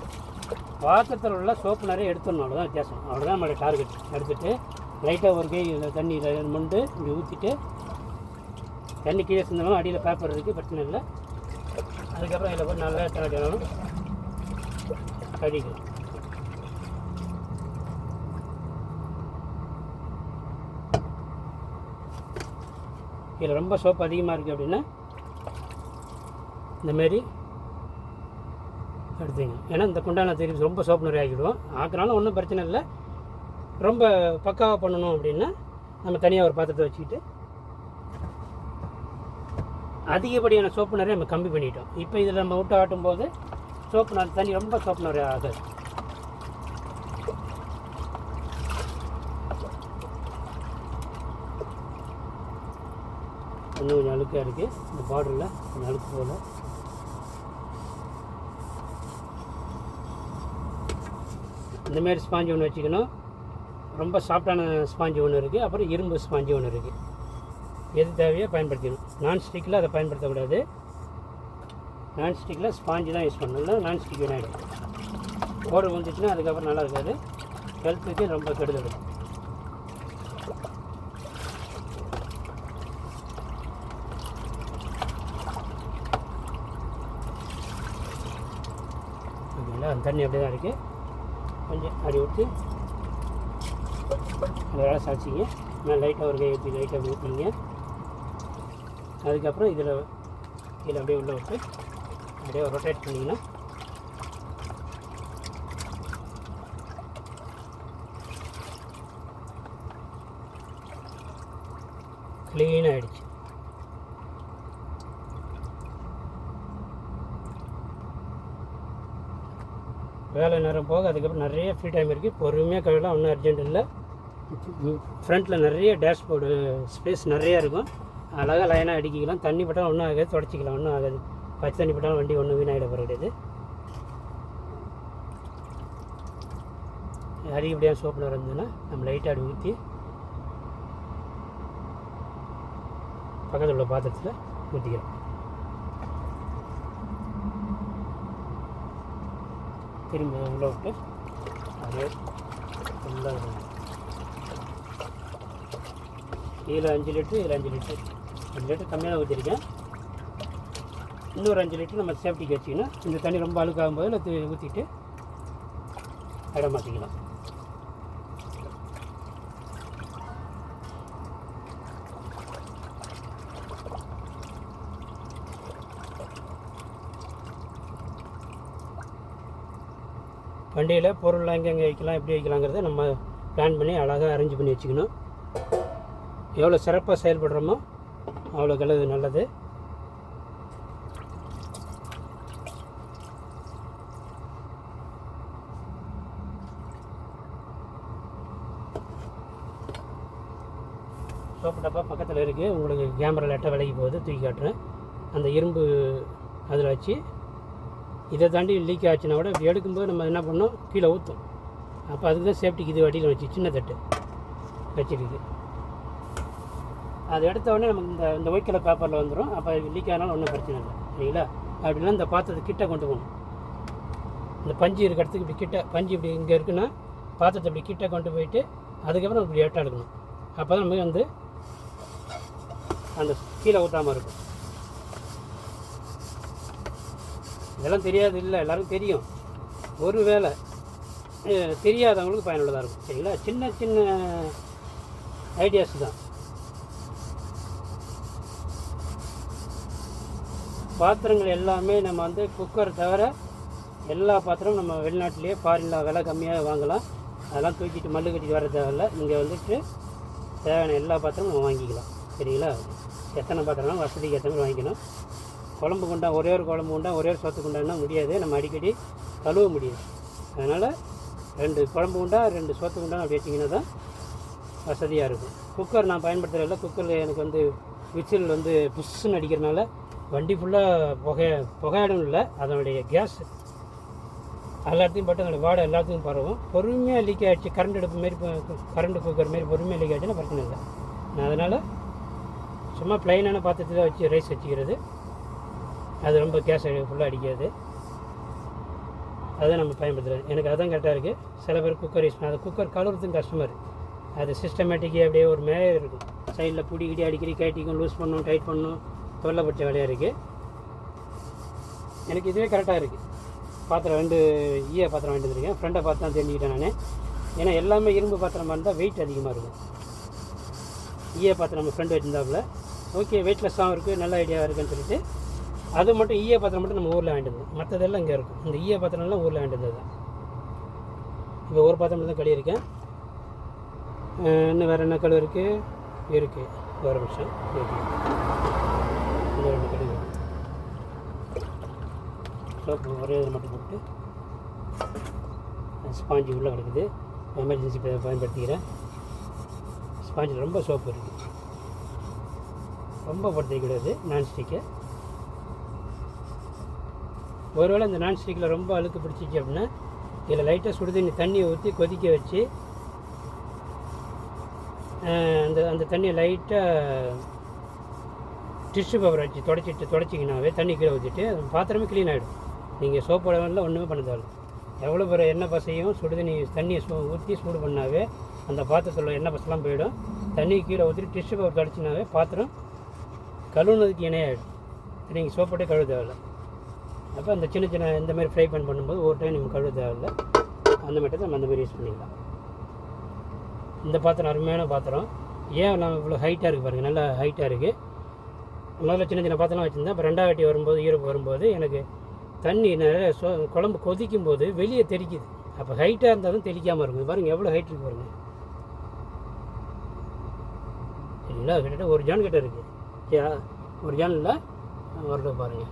பாத்திரத்தில் உள்ள சோப்பு நிறைய எடுத்துடணும். அவ்வளோதான் வித்தியாசம். அவ்வளோதான் நம்மளுடைய டார்கெட். எடுத்துகிட்டு லைட்டாக ஒரு கை தண்ணி மொண்டு இப்படி ஊற்றிட்டு தண்ணி கீழே சிந்தாலும் அடியில் பேப்பர் இருக்குது, பிரச்சனை இல்லை. அதுக்கப்புறம் இதில் போய் நல்லா தடவினாலும் கடிக்கும். இதில் ரொம்ப சோப்பு அதிகமாக இருக்குது அப்படின்னா இந்தமாரி எடுத்துங்க. ஏன்னா இந்த குண்டான தெரியும் ரொம்ப சோப்பு நிறைய ஆக்கிடுவோம். ஆக்கினாலும் ஒன்றும் பிரச்சனை இல்லை. ரொம்ப பக்காவாக பண்ணணும் அப்படின்னா நம்ம தனியாக ஒரு பாத்திரத்தை வச்சுக்கிட்டு அதிகப்படியான சோப்பு நிறைய நம்ம கம்மி பண்ணிட்டோம். இப்போ இதில் நம்ம விட்டு ஆட்டும் போது சோப்பு தண்ணி ரொம்ப சோப்பு நிறைய ஆகாது. இன்னும் கொஞ்சம் அழுக்காக இருக்குது இந்த பார்டரில், கொஞ்சம் அழுக்கு போல். இந்தமாரி ஸ்பாஞ்சு ஒன்று வச்சுக்கணும். ரொம்ப சாஃப்டான ஸ்பாஞ்சு ஒன்று இருக்குது, அப்புறம் இரும்பு ஸ்பாஞ்சு ஒன்று இருக்குது. எது தேவையோ பயன்படுத்திக்கணும். நான்ஸ்டிக்கில் அதை பயன்படுத்தக்கூடாது. நான்ஸ்டிக்கில் ஸ்பாஞ்சு தான் யூஸ் பண்ணணும். இல்லை நான்ஸ்டிக் வினாயிடும். ஓடு வந்துச்சுன்னா அதுக்கப்புறம் நல்லா இருக்காது. ஹெல்த்துக்கு ரொம்ப கெடுதல். ஓகேங்களா? அந்த தண்ணி அப்படியே தான் இருக்குது. கொஞ்சம் அடி ஊற்றி அதை வேலை சாய்ச்சிங்க. நான் லைட்டாக ஒரு கை ஊற்றி லைட்டாக ஊற்றிங்க. அதுக்கப்புறம் இதில் அப்படியே உள்ளே விட்டு அப்படியே ரொட்டேட் பண்ணிங்கன்னா க்ளீனாக ஆகிடுச்சு. வேலை நேரம் போக அதுக்கப்புறம் நிறைய ஃப்ரீ டைம் இருக்குது. பொறுமையாக கழுவலாம், ஒன்றும் அர்ஜென்ட் இல்லை. ஃப்ரண்ட்டில் நிறைய டேஷ்போர்டு ஸ்பேஸ் நிறையா இருக்கும். அழகாக லைனாக அடிக்கலாம். தண்ணி பட்டாலும் ஒன்றும் ஆகாது, தொடச்சிக்கலாம், ஒன்றும் ஆகாது. பச்சை தண்ணி பட்டாலும் வண்டி ஒன்றும் வீணாகிட போகிற கிடையாது. அதிகப்படியாக சோப்பு நேரம் இருந்ததுன்னா நம்ம லைட்டாக அடி ஊற்றி பக்கத்தில் உள்ள பாத்திரத்தில் ஊற்றிக்கிறோம். திரும்ப உள்ள விட்டு அதே ஃபுல்லாக இதில் 5 லிட்ரு, இதில் 5 லிட்ரு. 5 லிட்டர் கம்மியாக ஊற்றிருக்கேன். இன்னொரு 5 லிட்டர் நம்ம சேஃப்டிக்கு வச்சிங்கன்னா இந்த தண்ணி ரொம்ப அழுக்காகும் போது இல்லை ஊற்றிட்டு இடம் மாற்றிக்கலாம். வண்டியில் பொருள்லாம் எங்கெங்கே வைக்கலாம், எப்படி வைக்கலாங்கிறத நம்ம பிளான் பண்ணி அழகாக அரேஞ்ச் பண்ணி வச்சுக்கணும். எவ்வளோ சிறப்பாக செயல்படுறோமோ அவ்வளோக்கு நல்லது. சோப்பு டப்பா பக்கத்தில் இருக்குது. உங்களுக்கு கேமரா லைட்டாக விலகி போகுது, தூக்கி காட்டுறேன். அந்த இரும்பு அதில் வச்சு இதை தாண்டி லீக் ஆச்சுன்னா கூட எடுக்கும்போது நம்ம என்ன பண்ணோம், கீழே ஊற்றும். அப்போ அதுக்கு தான் சேஃப்டிக்கு இது வட்டியில் வச்சு சின்ன தட்டு வச்சுருக்கு. அது எடுத்த உடனே நமக்கு இந்த ஒயிட் கலர் பேப்பரில் வந்துடும். அப்போ லீக் ஆனாலும் ஒன்றும் பிரச்சனை இல்லை, சரிங்களா? அப்படின்னா இந்த பாத்திரத்தை கிட்ட கொண்டு போகணும். இந்த பஞ்சு இருக்கிற இடத்துக்கு இப்படி கிட்ட, பஞ்சு இப்படி இங்கே இருக்குன்னா பாத்திரத்தை இப்படி கிட்ட கொண்டு போயிட்டு அதுக்கப்புறம் இப்படி ஏட்டாக எடுக்கணும். அப்போ தான் நமக்கு வந்து அந்த கீழே ஊற்றாமல் இருக்கும். இதெல்லாம் தெரியாது இல்லை, எல்லோரும் தெரியும். ஒரு வேளை தெரியாதவங்களுக்கு பயனுள்ளதாக இருக்கும், சரிங்களா? சின்ன சின்ன ஐடியாஸ் தான். பாத்திரங்கள் எல்லாமே நம்ம வந்து குக்கர் தவிர எல்லா பாத்திரமும் நம்ம வெளிநாட்டிலேயே ஃபாரினில் விலை கம்மியாக வாங்கலாம். அதெல்லாம் தூக்கிட்டு மல்லு கட்டிட்டு வர தேவையில்லை. இங்கே வந்துட்டு தேவையான எல்லா பாத்திரமும் நம்ம வாங்கிக்கலாம், சரிங்களா? எத்தனை பாத்திரம்னா வசதிக்கு ஏற்ற மாதிரி வாங்கிக்கணும். குழம்பு குண்டா, ஒரே ஒரு குழம்பு குண்டா, ஒரே ஒரு சொத்து குண்டான்னா முடியாது, நம்ம அடிக்கடி கழுவ முடியாது. அதனால் 2 குழம்பு குண்டா 2 சொத்து குண்டா அப்படி வச்சிங்கன்னா தான் வசதியாக இருக்கும். குக்கர் நான் பயன்படுத்துகிறதில்ல. குக்கரில் எனக்கு வந்து விசில் வந்து புஷ்ஷுன்னு அடிக்கிறதுனால வண்டி ஃபுல்லாக புகையிடும் இல்லை, அதனுடைய கேஸ் எல்லாத்தையும் போட்டு அதோடய வாடை எல்லாத்துக்கும் பரவும். பொறுமையாக லீக் ஆகிடுச்சு, கரண்ட் அடுப்பு மாரி, கரண்ட் குக்கர் மாரி பொறுமையாக லீக் ஆகிடுச்சுன்னா பிரச்சனை இல்லை. நான் அதனால் சும்மா ப்ளைனான பாத்திரத்தில் வச்சு ரைஸ் வச்சுக்கிறது. அது ரொம்ப கேஸ் ஃபுல்லாக அடிக்காது. அதுதான் நம்ம பயன்படுத்துகிறது. எனக்கு அதுதான் கரெக்டாக இருக்குது. சில பேர் குக்கர் யூஸ் பண்ண, அது குக்கர் கழுவுறதுக்கும் கஷ்டமாக இருக்குது. அது சிஸ்டமேட்டிக்காக அப்படியே ஒரு மேலே இருக்கும். சைடில் பிடிக்கிட்டி அடிக்கடி கைட்டிக்கும், லூஸ் பண்ணணும், டைட் பண்ணணும், தொல்லைப்பட்ட வேலையாக இருக்குது. எனக்கு இதுவே கரெக்டாக இருக்குது. பாத்திரம் 2 ஈய பாத்திரம் வாங்கிட்டு வந்துருக்கேன். ஃப்ரெண்டை பார்த்து தான் தெரிஞ்சுக்கிட்டேன் நான். ஏன்னா எல்லாமே இரும்பு பாத்திரமாக இருந்தால் வெயிட் அதிகமாக இருக்கும். ஈய பாத்திரம் நம்ம ஃப்ரெண்டு வச்சுருந்தாப்புல, ஓகே வெயிட்லெஸ்ஸாகவும் இருக்குது, நல்ல ஐடியாவாக இருக்குன்னு சொல்லிட்டு அது மட்டும் ஈய பாத்திரம் மட்டும் நம்ம ஊரில் வாங்கிட்டு வந்தோம். மற்றதெல்லாம் இங்கே இருக்கும். இந்த ஈய பாத்திரம்லாம் ஊரில் வாங்கிட்டு வந்தது தான். இப்போ ஒரு பாத்திரம் தான் கழுவிருக்கேன். இன்னும் வேறு என்ன கழுவு இருக்குது ஒரு நிமிஷம் இருக்குது. இன்னும் 2 கழுவு சோப்பு ஒரே இதில் மட்டும் போட்டு ஸ்பாஞ்சு உள்ளே கிடக்குது. எமர்ஜென்சி பயன்படுத்திக்கிறேன். ஸ்பாஞ்சில் ரொம்ப சோப்பு இருக்குது, ரொம்ப படுத்திக்கூடாது. நான்ஸ்டிக்கு ஒருவேளை இந்த நான்ஸ்டிக்கில் ரொம்ப அழுக்கு பிடிச்சிச்சு அப்படின்னா இதில் லைட்டாக தண்ணியை ஊற்றி கொதிக்க வச்சு அந்த தண்ணியை லைட்டாக டிஷ்யூ பேப்பர் வச்சு தொடச்சிங்கனாவே தண்ணி கீழே ஊற்றிட்டு அந்த பாத்திரமே க்ளீன் ஆகிடும். நீங்கள் சோப்போடலாம் ஒன்றுமே பண்ண தேவை. எவ்வளோ பேர் எண்ணெய் பசையும் தண்ணியை ஊற்றி சூடு பண்ணாவே அந்த பாத்திரத்தில் எண்ணெய் பசெல்லாம் போயிடும். தண்ணி கீழே ஊற்றிட்டு டிஷ்யூ பேப்பர் தொடச்சினாவே பாத்திரம் கழுவுனதுக்கு இணையாகிடும். நீங்கள் சோப்போட்டே கழுவ தேவையில்லை. அப்போ அந்த சின்ன சின்ன இந்த மாதிரி ஃப்ரை பண்ணும்போது ஒரு டைம் நீங்கள் கழுவ தேவையில்லை. அந்த மட்டும் நம்ம அந்த மாதிரி யூஸ் பண்ணிக்கலாம். இந்த பாத்திரம் அருமையான பாத்திரம். ஏன் நம்ம இவ்வளோ ஹைட்டாக இருக்குது பாருங்கள், நல்லா ஹைட்டாக இருக்குது. முதல்ல சின்ன சின்ன பாத்திரம் வச்சுருந்தேன். அப்போ 2வது வாட்டி வரும்போது ஈரோப்பு வரும்போது எனக்கு தண்ணி நிறைய குழம்பு கொதிக்கும் போது வெளியே தெளிக்குது. அப்போ ஹைட்டாக இருந்தாலும் தெளிக்காமல் இருக்கும். பாருங்கள் எவ்வளோ ஹைட் இருக்குது பாருங்கள், சரிங்களா? கிட்டத்தட்ட 1 ஜான் கிட்ட இருக்குது. 1 ஜானில் வரல பாருங்கள்,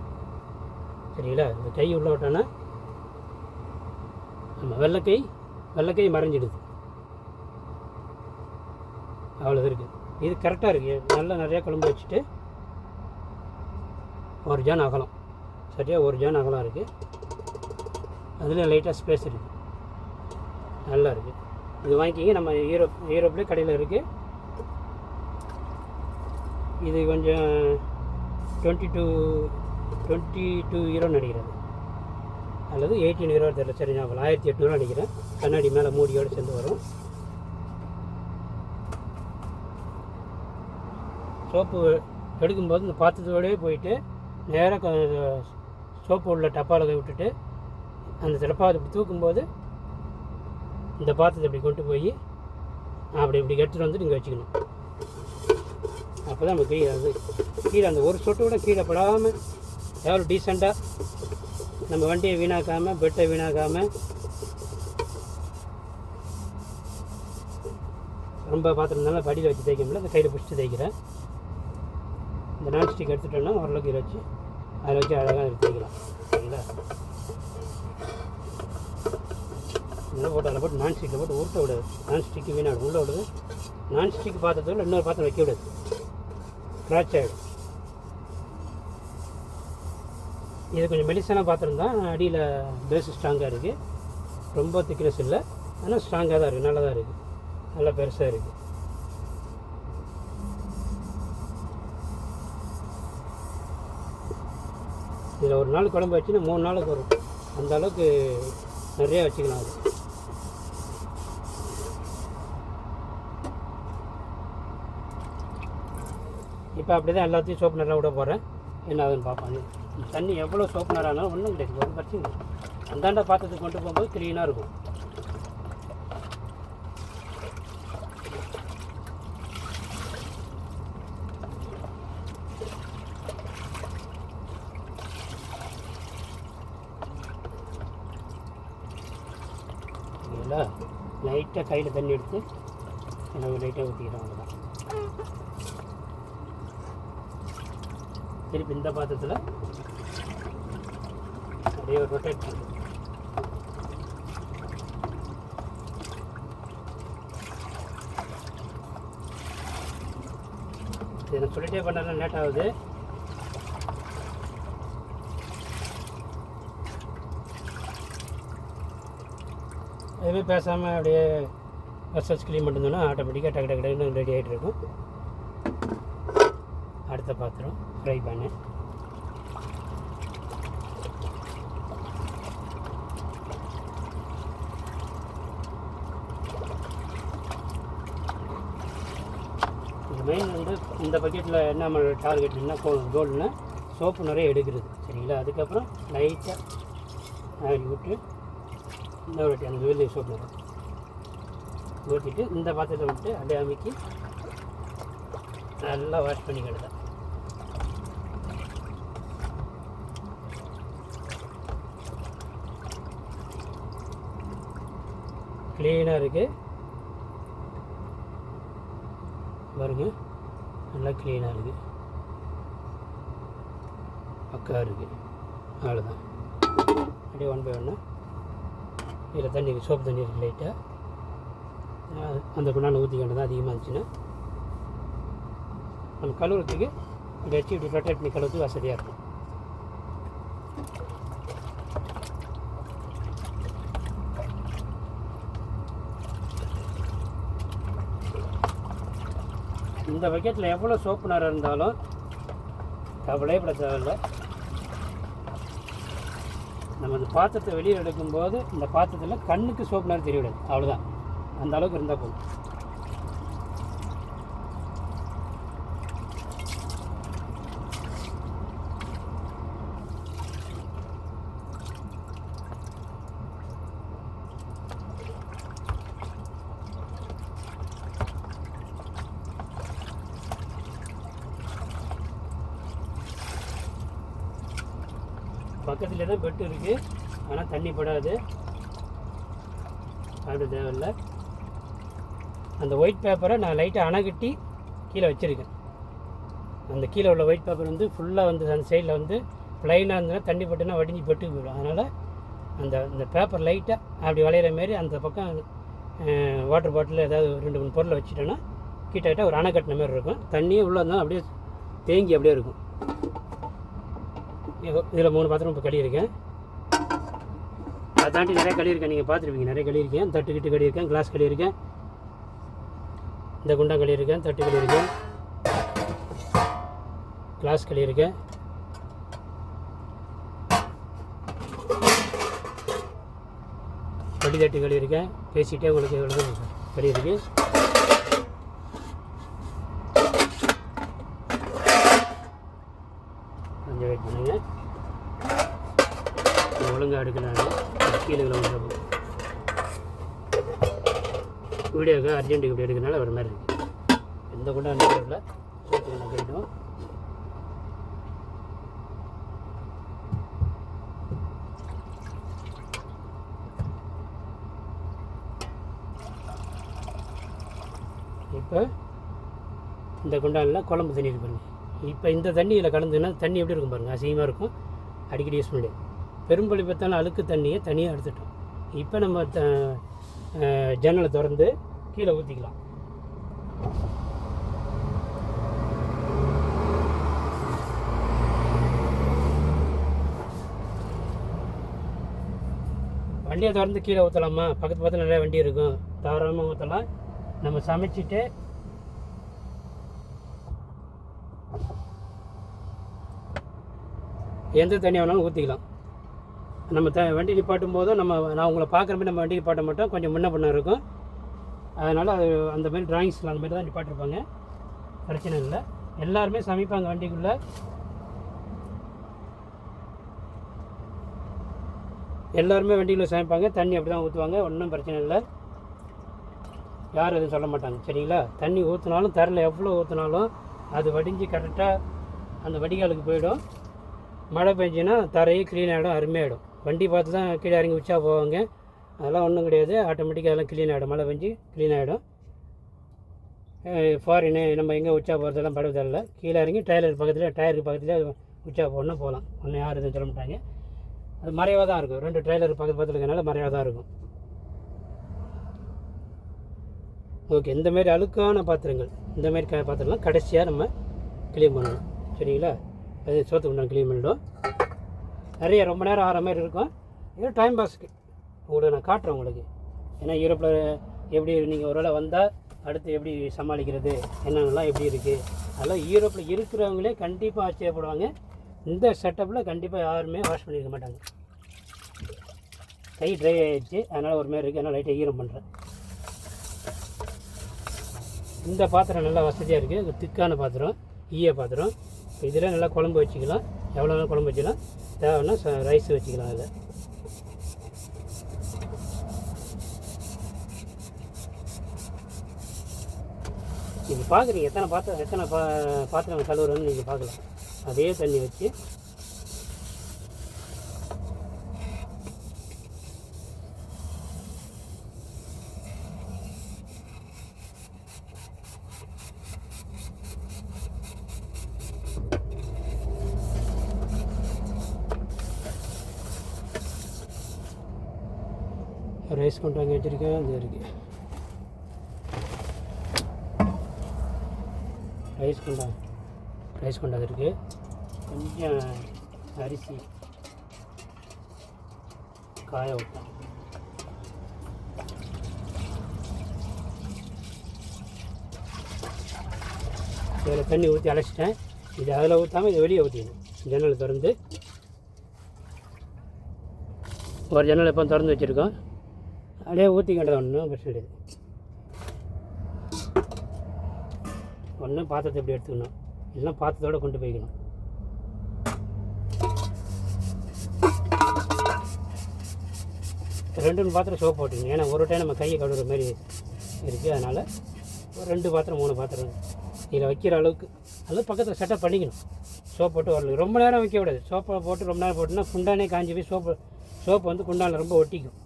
சரிங்களா? இந்த கை உள்ள விட்டோன்னா நம்ம வெள்ளைக்கை மறைஞ்சிடுது. அவ்வளோ இருக்குது. இது கரெக்டாக இருக்குது. நல்லா நிறையா குழம்பு வச்சுட்டு 1 ஜான் அகலம், சரியாக 1 ஜான் அகலம் இருக்குது. அதில் லைட்டாக ஸ்பேஸ் இருக்குது, நல்லா இருக்குது. இது வாங்கிக்கிங்க. நம்ம யூரோப்லேயே கடையில் இருக்குது. இது கொஞ்சம் 22 யூரோ நினைக்கிறது, அல்லது 18 யூரோ தெரியல, சரி ஞாபகம் 1800 நினைக்கிறேன். கண்ணாடி மேலே மூடியோடு சேர்ந்து வரும். சோப்பு எடுக்கும்போது இந்த பாத்திரத்தோடவே போயிட்டு நேராக சோப்பு உள்ள டப்பாவில் விட்டுட்டு அந்த டப்பாவை இப்படி தூக்கும்போது இந்த பாத்திரத்தை இப்படி கொண்டு போய் இப்படி எடுத்துகிட்டு வந்து நீங்கள் வச்சுக்கணும். அப்போ தான் நம்ம கீழே அந்த ஒரு சொட்டு கூட கீழே படாமல் எவ்வளோ டீசெண்டாக நம்ம வண்டியை வீணாக்காமல், பெட்டை வீணாக்காமல் ரொம்ப பாத்திரம்னால படியில் வச்சு தேய்க்க முடியல, இந்த கையில் பிடிச்சி தேய்க்கிறேன். இந்த நான்ஸ்டிக் எடுத்துட்டோன்னா ஓரளவுக்கு இதை வச்சு அதில் வச்சு அழகாக எடுத்து தேய்க்கலாம். சரிங்களா? நல்லா போட்டு அதில் போட்டு நான்ஸ்டிக்கில் போட்டு உருட்ட விடாது. நான்ஸ்டிக்கு வீணாகிடும், உள்ள விடுது. நான்ஸ்டிக் பாத்திரத்தில் இன்னொரு பாத்திரம் வைக்க விடாது, ஸ்க்ராட்ச் ஆகிடும். இது கொஞ்சம் மெலிசான பாத்திரம் தான், அடியில் பேஸு ஸ்ட்ராங்காக இருக்குது, ரொம்ப திக்னஸ் இல்லை, ஆனால் ஸ்ட்ராங்காக தான் இருக்குது, நல்லா தான் இருக்குது, நல்லா பெருசாக இருக்குது. இதில் ஒரு நாள் குழம்பு வச்சுன்னா 3 நாளுக்கு வரும், அந்த அளவுக்கு நிறையா வச்சுக்கலாம். அது இப்போ அப்படி தான் எல்லாத்தையும் சோப்பு நல்லா விட போகிறேன். என்ன ஆகுதுன்னு பார்ப்பாங்க. தண்ணி எவ்வளோ சோப்பு நேரம் ஒன்றும் கிடையாது, ஒரு பிரச்சனை இல்லை. அந்தாண்ட பாத்திரத்துக்கு கொண்டு போகும்போது க்ளீனாக இருக்கும். சரிங்களா? லைட்டாக கையில் தண்ணி எடுத்து எனக்கு லைட்டாக ஊற்றிக்கிறோம், அவ்வளோதான். திருப்பி இந்த பாத்திரத்தில் அப்படியே ஒரு ரொட்டேட் பண்ணுறோம். இதை நான் சொல்லிட்டே பண்ணலாம், லேட் ஆகுது. எதுவுமே பேசாமல் அப்படியே வச்சு க்ளீன் பண்ணிருந்தோன்னா ஆட்டோமேட்டிக்காக டக்கு டக்கு டக்குன்னு ரெடி ஆகிட்டு இருக்கும். அடுத்த பாத்திரம் ஃப்ரை பேனு. மெயின் வந்து இந்த பக்கெட்டில் என்ன நம்ம டார்கெட்னா கோல்டுனா சோப்பு நிறைய எடுக்கிறது. சரிங்களா? அதுக்கப்புறம் லைட்டாக ஆடி விட்டு இன்னொரு வாட்டி அந்த வெளியே சோப்பு நிறைய ஊற்றிட்டு இந்த பாத்திரத்தை விட்டு அப்படியே அமைக்கி நல்லா வாஷ் பண்ணிக்கிடுதேன். க்ளீனாக இருக்குது பாருங்க, நல்லா க்ளீனாக இருக்குது, பக்காவாக இருக்குது. அவ்வளோதான். அப்படியே 1 பை 1 இதில் தண்ணி சோப்பு தண்ணி இருக்குது, லைட்டாக அந்த குண்டான ஊற்றிக்கிட்டு தான் அதிகமாக இருந்துச்சுன்னா நம்ம கழுவுறதுக்கு இப்படி வச்சு இப்படி ரொட்டேட் பண்ணி கழுவுறதுக்கு வசதியாக இருக்கும். இந்த பக்கெட்டில் எவ்வளோ சோப்பு நேரம் இருந்தாலும் கவலைப்பட தேவையில்லை. நம்ம அந்த பாத்திரத்தை வெளியில் எடுக்கும்போது இந்த பாத்திரத்தில் கண்ணுக்கு சோப்பு நேரம் தெரியவிடாது, அவ்வளோதான். அந்த அளவுக்கு இருந்தால் போதும். பக்கத்தில் தான் பெட்டு இருக்குது, ஆனால் தண்ணி படாது, அது தேவையில்லை. அந்த ஒயிட் பேப்பரை நான் லைட்டாக அணைகட்டி கீழே வச்சுருக்கேன். அந்த கீழே உள்ள ஒயிட் பேப்பர் வந்து ஃபுல்லாக வந்து அந்த சைடில் வந்து ப்ளைனாக இருந்ததுன்னா தண்ணி பட்டுனா வடிஞ்சு பெட்டு போயிடும். அதனால் அந்த பேப்பர் லைட்டாக அப்படி வளையிற மாரி அந்த பக்கம் வாட்டர் பாட்டில் ஏதாவது 2-3 பொருளை வச்சுட்டோன்னா கிட்ட ஒரு அணை கட்டின மாதிரி இருக்கும். தண்ணியே உள்ளே இருந்தாலும் அப்படியே தேங்கி அப்படியே இருக்கும். இதில் 3 பாத்திரம் இப்போ கழுவிருக்கேன். அதை தாண்டி நிறைய கழுவிருக்கேன், நீங்கள் பார்த்துருப்பீங்க. நிறைய கழுவிருக்கேன். தட்டுக்கிட்டு கழுவிருக்கேன், கிளாஸ் கழுவிருக்கேன், இந்த குண்டா கழுவிருக்கேன், தட்டு கழுவிருக்கேன், கிளாஸ் கழுவிருக்கேன், வடி தட்டு கழுவிருக்கேன். பேசிகிட்டே உங்களுக்கு எவ்வளோ கழுவிருக்கு. கொஞ்சம் வெயிட் பண்ணுங்க, ஒழுங்காக எடுக்கலாம். கீழே வந்து வீடியோக்கு அர்ஜென்ட்டுக்கு இப்படி எடுக்கிறனால ஒரு மாதிரி இருக்குது. எந்த கொண்டா இல்லை நான் போயிட்டோம். இப்போ இந்த குண்டானில் குழம்பு தண்ணி இருக்கு பாருங்கள். இப்போ இந்த தண்ணியில் கலந்துன்னா தண்ணி எப்படி இருக்கும் பாருங்கள், அசிங்கமாக இருக்கும், அடிக்கடி யூஸ் பண்ணி. பெரும்பள்ளி பார்த்தாலும் அழுக்கு தண்ணியை தனியாக எடுத்துட்டோம். இப்போ நம்ம ஜன்னலை திறந்து கீழே ஊற்றிக்கலாம். வண்டியை திறந்து கீழே ஊற்றலாமா? பக்கத்தில் நிறையா வண்டி இருக்கும், தாராளமாக ஊற்றலாம். நம்ம சமைச்சிட்டு எந்த தண்ணி வேணாலும் ஊற்றிக்கலாம். நம்ம வண்டி நிப்பாட்டும் போதும் நான் உங்களை பார்க்குற மாதிரி நம்ம வண்டி நிப்பாட்ட மாட்டோம், கொஞ்சம் முன்ன பண்ண இருக்கும். அதனால் அது அந்த மாதிரி டிராயிங்ஸில் அந்த மாதிரி தான் நிப்பாட்டிருப்பாங்க, பிரச்சனை இல்லை. எல்லாருமே சமைப்பாங்க வண்டிக்குள்ளே. எல்லாருமே வண்டிக்குள்ளே சமைப்பாங்க, தண்ணி அப்படி தான் ஊற்றுவாங்க, ஒன்றும் பிரச்சனை இல்லை, யாரும் எதுவும் சொல்ல மாட்டாங்க. சரிங்களா? தண்ணி ஊற்றினாலும் தரையில் எவ்வளோ ஊற்றினாலும் அது வடிஞ்சு கரெக்டாக அந்த வடிகாலுக்கு போயிடும். மழை பெஞ்சுன்னா தரையே க்ளீன் ஆகிடும், அருமையாகிடும். வண்டி பார்த்து தான் கீழே இறங்கி வச்சா போவாங்க, அதெல்லாம் ஒன்றும் கிடையாது. ஆட்டோமேட்டிக்காக அதெல்லாம் க்ளீன் ஆகிடும், மழை பெஞ்சு க்ளீன் ஆகிடும். ஃபாரின்னு நம்ம எங்கே உச்சா போகிறதெல்லாம் படுவதில்லை. கீழே இறங்கி டயருக்கு பக்கத்தில் உச்சா போடணும், போகலாம், ஒன்றும் யாரும் எதுவும் சொல்ல மாட்டாங்க. அது மறைவாக தான் இருக்கும், 2 ட்ரைலர் பக்கத்தில் இருக்கனால மறைவாக தான் இருக்கும். ஓகே, இந்தமாரி அழுக்கான பாத்திரங்கள், இந்தமாரி பாத்திரம்லாம் கடைசியாக நம்ம க்ளீன் பண்ணணும். சரிங்களா? அது சோத்துக்கு நான் க்ளீன் பண்ணிவிடும். நிறைய ரொம்ப நேரம் ஆகிற மாதிரி இருக்கும். ஏதோ டைம் பாஸுக்கு உங்களுக்கு நான் காட்டுறேன் உங்களுக்கு. ஏன்னா யூரோப்பில் எப்படி நீங்கள் ஒரு வேளை வந்தால் அடுத்து எப்படி சமாளிக்கிறது, என்னென்னலாம் எப்படி இருக்குது, அதெல்லாம் யூரோப்பில் இருக்கிறவங்களே கண்டிப்பாக ஆச்சரியப்படுவாங்க. இந்த செட்டப்பில் கண்டிப்பாக யாருமே வாஷ் பண்ணியிருக்க மாட்டாங்க. கை ட்ரை ஆகிடுச்சு, அதனால் ஒரு மாதிரி இருக்குது, அதனால் லைட்டாக ஈரம் பண்ணுறேன். இந்த பாத்திரம் நல்லா வசதியாக இருக்குது, இது திக்கான பாத்திரம், ஈய பாத்திரம். இதில் நல்லா குழம்பு வச்சுக்கலாம், எவ்வளோ நாள் குழம்பு வச்சுக்கலாம், தேவைன்னா ரைஸ் வச்சுக்கலாம். அதில் நீங்கள் பார்க்குறீங்க எத்தனை பாத்திரம் கழுவுறன்னு நீங்கள் பார்க்கலாம். அதே தண்ணி வச்சு ரைஸ் கொண்டு வாங்கி வச்சுருக்கேன். அது இருக்குது ரைஸ் கொண்டாந்து இருக்குது. கொஞ்சம் அரிசி காய விட்டேன். இதில் தண்ணி ஊற்றி அழைச்சிட்டேன். இது அதில் ஊற்றாமல் இதை வெளியே ஊற்றிக்கணும். ஜன்னலை திறந்து, ஒரு ஜன்னல் எப்போ திறந்து வச்சுருக்கோம், அப்படியே ஊற்றிக்கிட்டது ஒன்றும் பிரச்சனை கிடையாது. ஒன்று பாத்திரத்தை எப்படி எடுத்துக்கணும், இல்லைன்னா பாத்திரத்தோடு கொண்டு போய்க்கணும். ரெண்டு பாத்திரம் சோப்பு போட்டுக்கணும். ஏன்னா ஒரு டைம் நம்ம கையை கழுவுற மாதிரி இருக்குது, அதனால் ஒரு 2 பாத்திரம் 3 பாத்திரம் இதில் வைக்கிற அளவுக்கு அல்லது பக்கத்தில் செட்டப் பண்ணிக்கணும். சோப்பு போட்டு வரல ரொம்ப நேரம் வைக்கக்கூடாது. சோப்பை போட்டு ரொம்ப நேரம் போட்டுன்னா குண்டானே காஞ்சி போய் சோப்பு வந்து குண்டானில் ரொம்ப ஒட்டிக்கும்.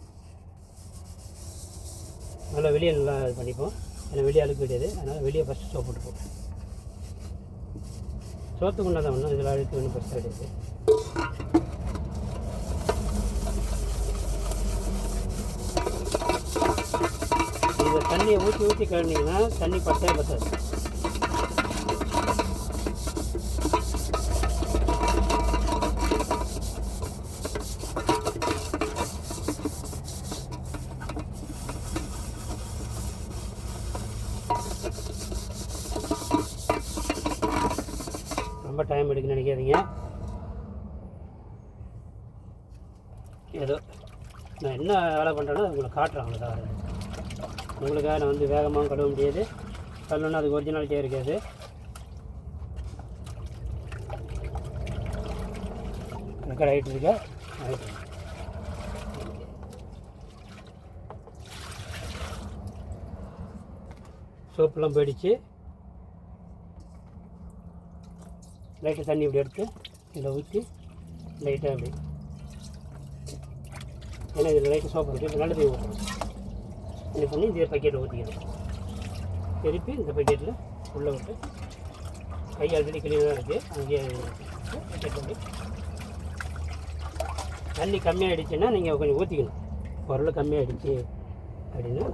நல்லா வெளியே நல்லா இது பண்ணிப்போம், ஏன்னா வெளியே அழுக்கு கிடையாது, அதனால் வெளியே ஃபஸ்ட்டு சோப்பு போட்டுப்போம். சோத்து குண்டா தான் ஒன்றும் இதில் அழுக்கு ஒன்றும் பெருசாக கிடையாது. இந்த தண்ணியை ஊற்றி கழுவினீங்கன்னா தண்ணி பத்தாது. ரொம்ப டைம் எடுக்குன்னு நினைக்காதீங்க. ஏதோ நான் என்ன வேலை பண்ணுறேன்னா உங்களை காட்டுறேன், அவ்வளோதான். உங்களுக்காக நான் வந்து வேகமாக கழுவ முடியாது, கழுவுனா அதுக்கு ஒரிஜினாலிட்டியாக இருக்காது. ரெக்கார்ட் ஆகிட்டு இருக்கா? சோப்பெல்லாம் போயிடுச்சு. லைட்டாக தண்ணி இப்படி எடுத்து இதில் ஊற்றி லைட்டாக அப்படி, ஏன்னா இதில் லைட்டாக சோப்பு இருக்குது, நல்ல தண்ணி ஊற்றணும். இது பண்ணி இதே பக்கெட்டை ஊற்றிக்கணும். திருப்பி இந்த பக்கெட்டில் உள்ளே விட்டு கை ஆல்ரெடி கிளீனாக இருக்குது அங்கேயே பக்கெட் பண்ணி தண்ணி கம்மியாகிடுச்சுன்னா நீங்கள் கொஞ்சம் ஊற்றிக்கணும். பொருள் கம்மியாகிடுச்சு அப்படின்னா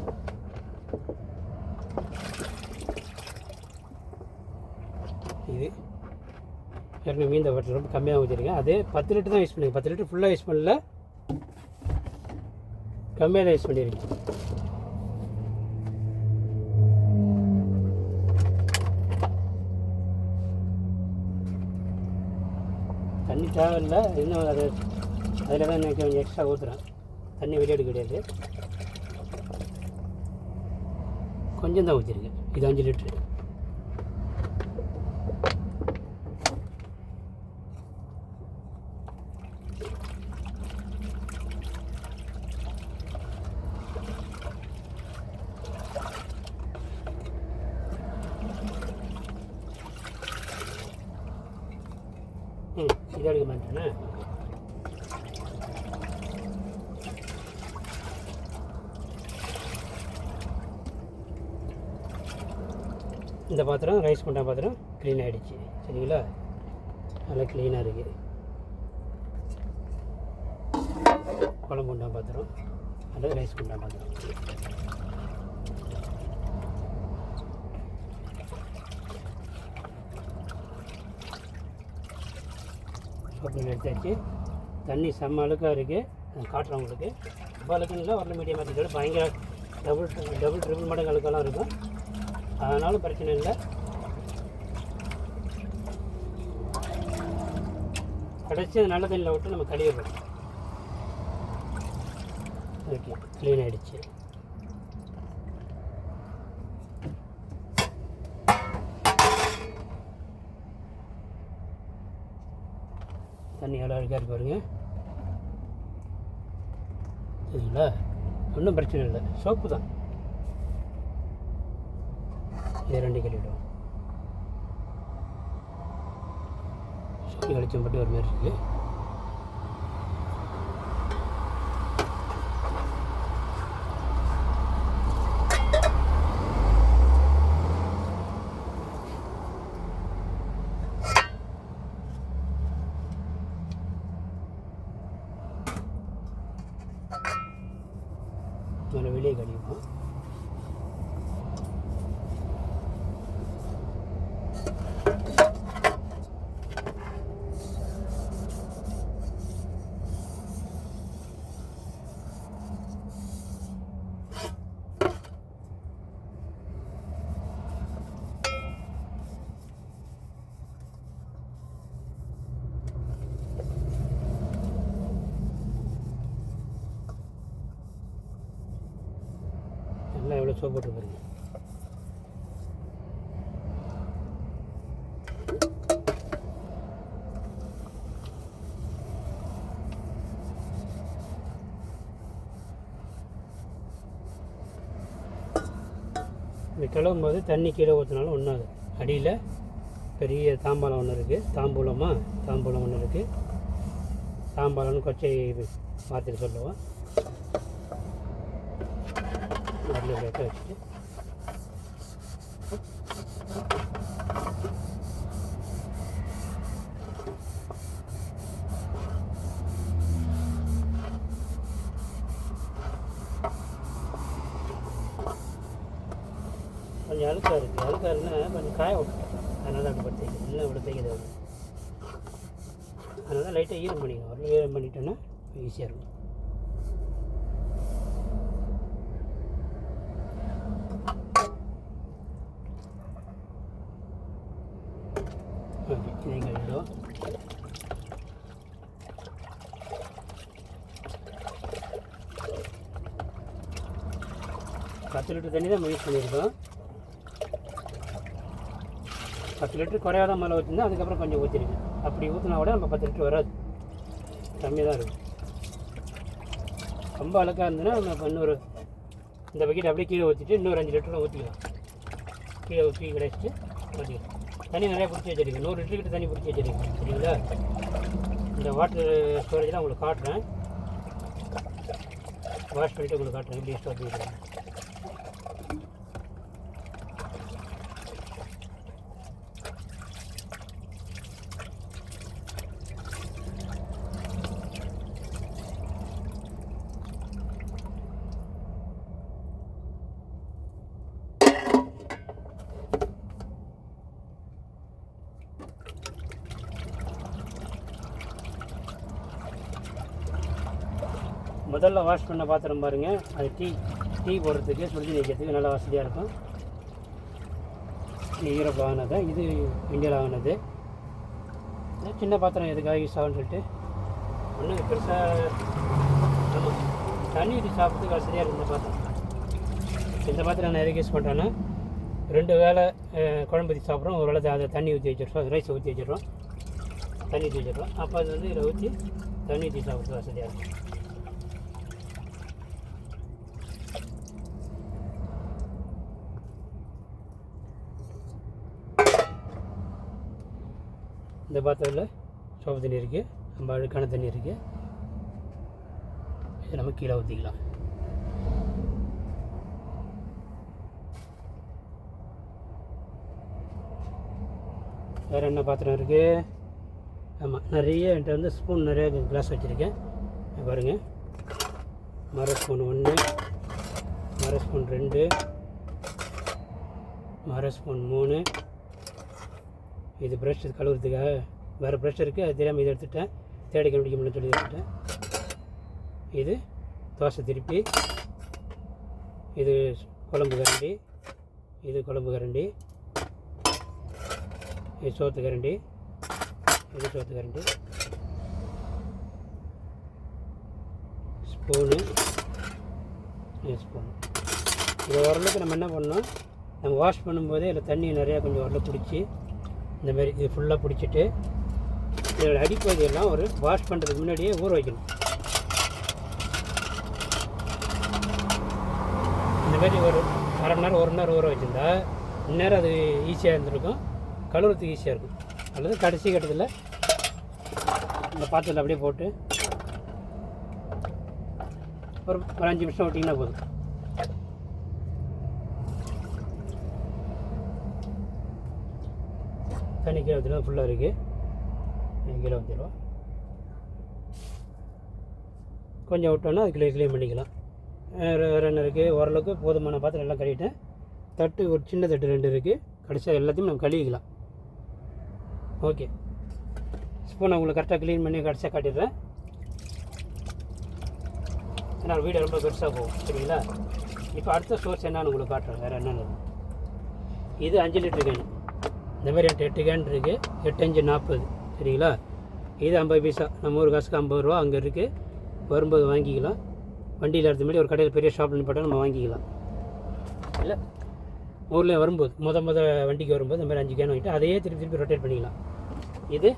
இது ஏற்கனவே மீந்த பாட்டில் ரொம்ப கம்மியாக ஊற்றிருக்கேன். அதே 10 லிட்டர் தான் யூஸ் பண்ணிங்க. 10 லிட்டர் ஃபுல்லாக யூஸ் பண்ணல, கம்மியாக தான் யூஸ் பண்ணியிருக்கேன். தண்ணி தேவையில்லை, இன்னும் அதில் தான் எனக்கு கொஞ்சம் எக்ஸ்ட்ரா ஊற்றுறேன். தண்ணி வெளியேடு கிடையாது, கொஞ்சம் தான் ஊற்றிருக்கேன். இது 5 லிட்ரு. இதை எடுக்க மாட்டேன்னா இந்த பாத்திரம் ரைஸ் பண்ணுற பாத்திரம் க்ளீன் ஆகிடுச்சு. சரிங்களா, நல்லா க்ளீனாக இருக்குது. குழம்பு உண்டா பாத்திரம் அல்லது ரைஸ் பண்ணுற பாத்திரம். சோப்பு எடுத்தாச்சு. தண்ணி செம்ம அழுக்காக இருக்குது, நான் காட்டுறேன் உங்களுக்கு. ரொம்ப அழுக்குன்னு இல்லை, ஒரு மீடியம் மாற்றிட்டு பயங்கர டபுள் ட்ரிபிள் மடங்கு அழுக்கெல்லாம் இருக்கும். அதனாலும் பிரச்சனை இல்லை. கடைசி நல்ல தண்ணியில் விட்டு நம்ம கழுவிடுறோம். ஓகே, க்ளீன் ஆகிடுச்சு. தண்ணி எவ்வளோ அழுக்காக இருக்கு பாருங்க. சரிங்களா, ஒன்றும் பிரச்சனை இல்லை, சோப்பு தான். இதை 2 கழுவிடுவோம். சோப்பு கழிச்சம் மட்டும் ஒரு மாதிரி இருக்குது. நல்லா வெளியே கழிப்போம். எல்லாம் எவ்வளோ சோப்பு போட்டு பாருங்க. இந்த கிளம்பும் போது தண்ணி கீழே ஊற்றினாலும் ஒன்றாது. அடியில் பெரிய தாம்பாளம் ஒன்று இருக்குது, தாம்பூலம் ஒன்று இருக்குது. தாம்பாளம்னு கொச்சை வார்த்தையில் சொல்லுவோம். அதில் வைக்க வச்சுட்டு கொஞ்சம் அழுக்காக இருக்குன்னா கொஞ்சம் காய விட்டுட்டேன். அதனால தான் அப்படி படுத்து இல்லை, அப்படி தைக்கிறது அவ்வளோ. அதனால தான் லைட்டாக ஈரம் பண்ணிக்கணும். ஒரு ஈரம் பண்ணிட்டோன்னா ஈஸியாக இருக்கும். ஓகே, இதை கழிவிடுவோம். பத்து லிட்டர் தண்ணி தான் யூஸ் பண்ணியிருக்கோம். 10 லிட்டர் குறையாத மேலே ஊற்றினா அதுக்கப்புறம் கொஞ்சம் ஊற்றிருக்கேன். அப்படி ஊற்றினா கூட நம்ம 10 லிட்டர் வராது, கம்மியாக தான் இருக்கும். ரொம்ப அழுக்காக இருந்ததுன்னா நம்ம இன்னொரு இந்த பக்கெட் அப்படியே கீழே ஊற்றிட்டு இன்னொரு 5 லிட்டரில் ஊற்றிக்கலாம். கீழே ஊற்றி கிடைச்சிட்டு ஊற்றிக்கலாம். தண்ணி நிறையா பிடிச்சி வச்சுருக்கேன். 100 லிட்டர்கிட்ட தண்ணி பிடிச்சி வச்சுருக்கேன். சரிங்களா, இந்த வாட்டர் ஸ்டோரேஜ்லாம் உங்களுக்கு காட்டுறேன். வாஷ் பண்ணிவிட்டு உங்களுக்கு காட்டுறேன் எப்படி ஸ்டோர் பண்ணிக்கிறேன். முதல்ல வாஷ் பண்ண பாத்திரம் பாருங்கள், அது டீ போடுறதுக்கு சுடுதி வைக்கிறதுக்கு நல்லா வசதியாக இருக்கும். இது யூரோப்பில் வாங்கினது, இது இந்தியாவில் வாங்கினது. சின்ன பாத்திரம் எதுக்காக யூஸ் ஆகுன்னு சொல்லிட்டு ஒன்றும் பெருசாக நம்ம தண்ணி ஊற்றி சாப்பிட்றதுக்கு வசதியாக இருக்குது. இந்த பாத்திரம் நான் எதுக்கு யூஸ் பண்ணுறேன்னா, 2 வேளை குழம்பு ஊற்றி சாப்பிட்றோம், ஒரு வேளை அதை தண்ணி ஊற்றி வச்சிடுறோம், ரைஸை ஊற்றி வச்சிடுறோம், தண்ணி ஊற்றி வச்சிடுறோம். அப்போ அது வந்து இதில் ஊற்றி தண்ணி ஊற்றி சாப்பிட்றதுக்கு வசதியாக இருக்கும். இந்த பாத்திரத்தில் சோப்பு தண்ணி இருக்குது, நம்ம அழுக்கான தண்ணி இருக்குது, இதை நம்ம கீழே ஊற்றிக்கலாம். வேறு என்ன பாத்திரம் இருக்குது? ஆமாம், நிறைய என்கிட்ட வந்து ஸ்பூன் நிறைய கிளாஸ் வச்சுருக்கேன். பாருங்கள், மர ஸ்பூன் 1, மர ஸ்பூன் 2, மர ஸ்பூன் 3. இது ப்ரஷ் கழுவுறதுக்காக வேறு ப்ரஷ் இருக்குது, அது தெரியாமல் இதை எடுத்துட்டேன், தேடி கண்டுபிடிக்க முடியும்னு சொல்லி எடுத்துட்டேன். இது தோசை திருப்பி, இது குழம்பு கரண்டி, இது குழம்பு கரண்டி, இது சோத்து கரண்டி, இது சோத்து கரண்டி, ஸ்பூனு, இது ஸ்பூனு. இதை ஓரளவுக்கு நம்ம என்ன பண்ணோம், நம்ம வாஷ் பண்ணும்போதே இதில் தண்ணி நிறையா கொஞ்சம் ஓரளவு பிடிச்சி இந்தமாரி இது ஃபுல்லாக பிடிச்சிட்டு இதோட அடிப்பகுதியெல்லாம் ஒரு வாஷ் பண்ணுறதுக்கு முன்னாடியே ஊற வைக்கணும். இந்தமாரி ஒரு அரை மணி நேரம் 1 மணி நேரம் ஊற வச்சுருந்தா இந்நேரம் அது ஈஸியாக இருந்திருக்கும், கழுவுறதுக்கு ஈஸியாக இருக்கும். அல்லது கடைசி கட்டத்தில் இந்த பாத்திரத்தில் அப்படியே போட்டு ஒரு 5 நிமிஷம் விட்டிங்கன்னா போதும். தண்ணி கீழே ஊற்றினா ஃபுல்லாக இருக்குது, கீழே ஊற்றிடுவோம். கொஞ்சம் விட்டோன்னா அது க்ளீன் பண்ணிக்கலாம். வேறு என்ன இருக்குது, ஓரளவுக்கு போதுமான பாத்திரம் எல்லாம் கழுவிட்டேன். தட்டு ஒரு சின்ன தட்டு 2 இருக்குது, கடைசியாக எல்லாத்தையும் நம்ம கழுவிக்கலாம். ஓகே, ஸ்பூனை உங்களுக்கு கரெக்டாக க்ளீன் பண்ணி கடைசியாக காட்டிடுறேன். ஏன்னா வீடியோ ரொம்ப பெருசாக போகும், சரிங்களா? இப்போ அடுத்த சோர்ஸ் என்னன்னு உங்களுக்கு காட்டுறேன். வேறு என்னென்னு, இது 5 லிட்டர் கேன். இந்த மாதிரி 8 கேன் இருக்குது, 8 5 40, சரிங்களா? இது 50 பைசா, நம்ம ஊர் காசுக்கு 50 ரூபா அங்கே இருக்குது. வரும்போது வாங்கிக்கலாம். வண்டியில் எடுத்த மாதிரி ஒரு கடையில் பெரிய ஷாப்பில் போட்டால் நம்ம வாங்கிக்கலாம். இல்லை ஊரில் வரும்போது முத வண்டிக்கு வரும்போது இந்த மாதிரி 5 கேன் வாங்கிட்டு அதையே திருப்பி ரொட்டேட் பண்ணிக்கலாம். இது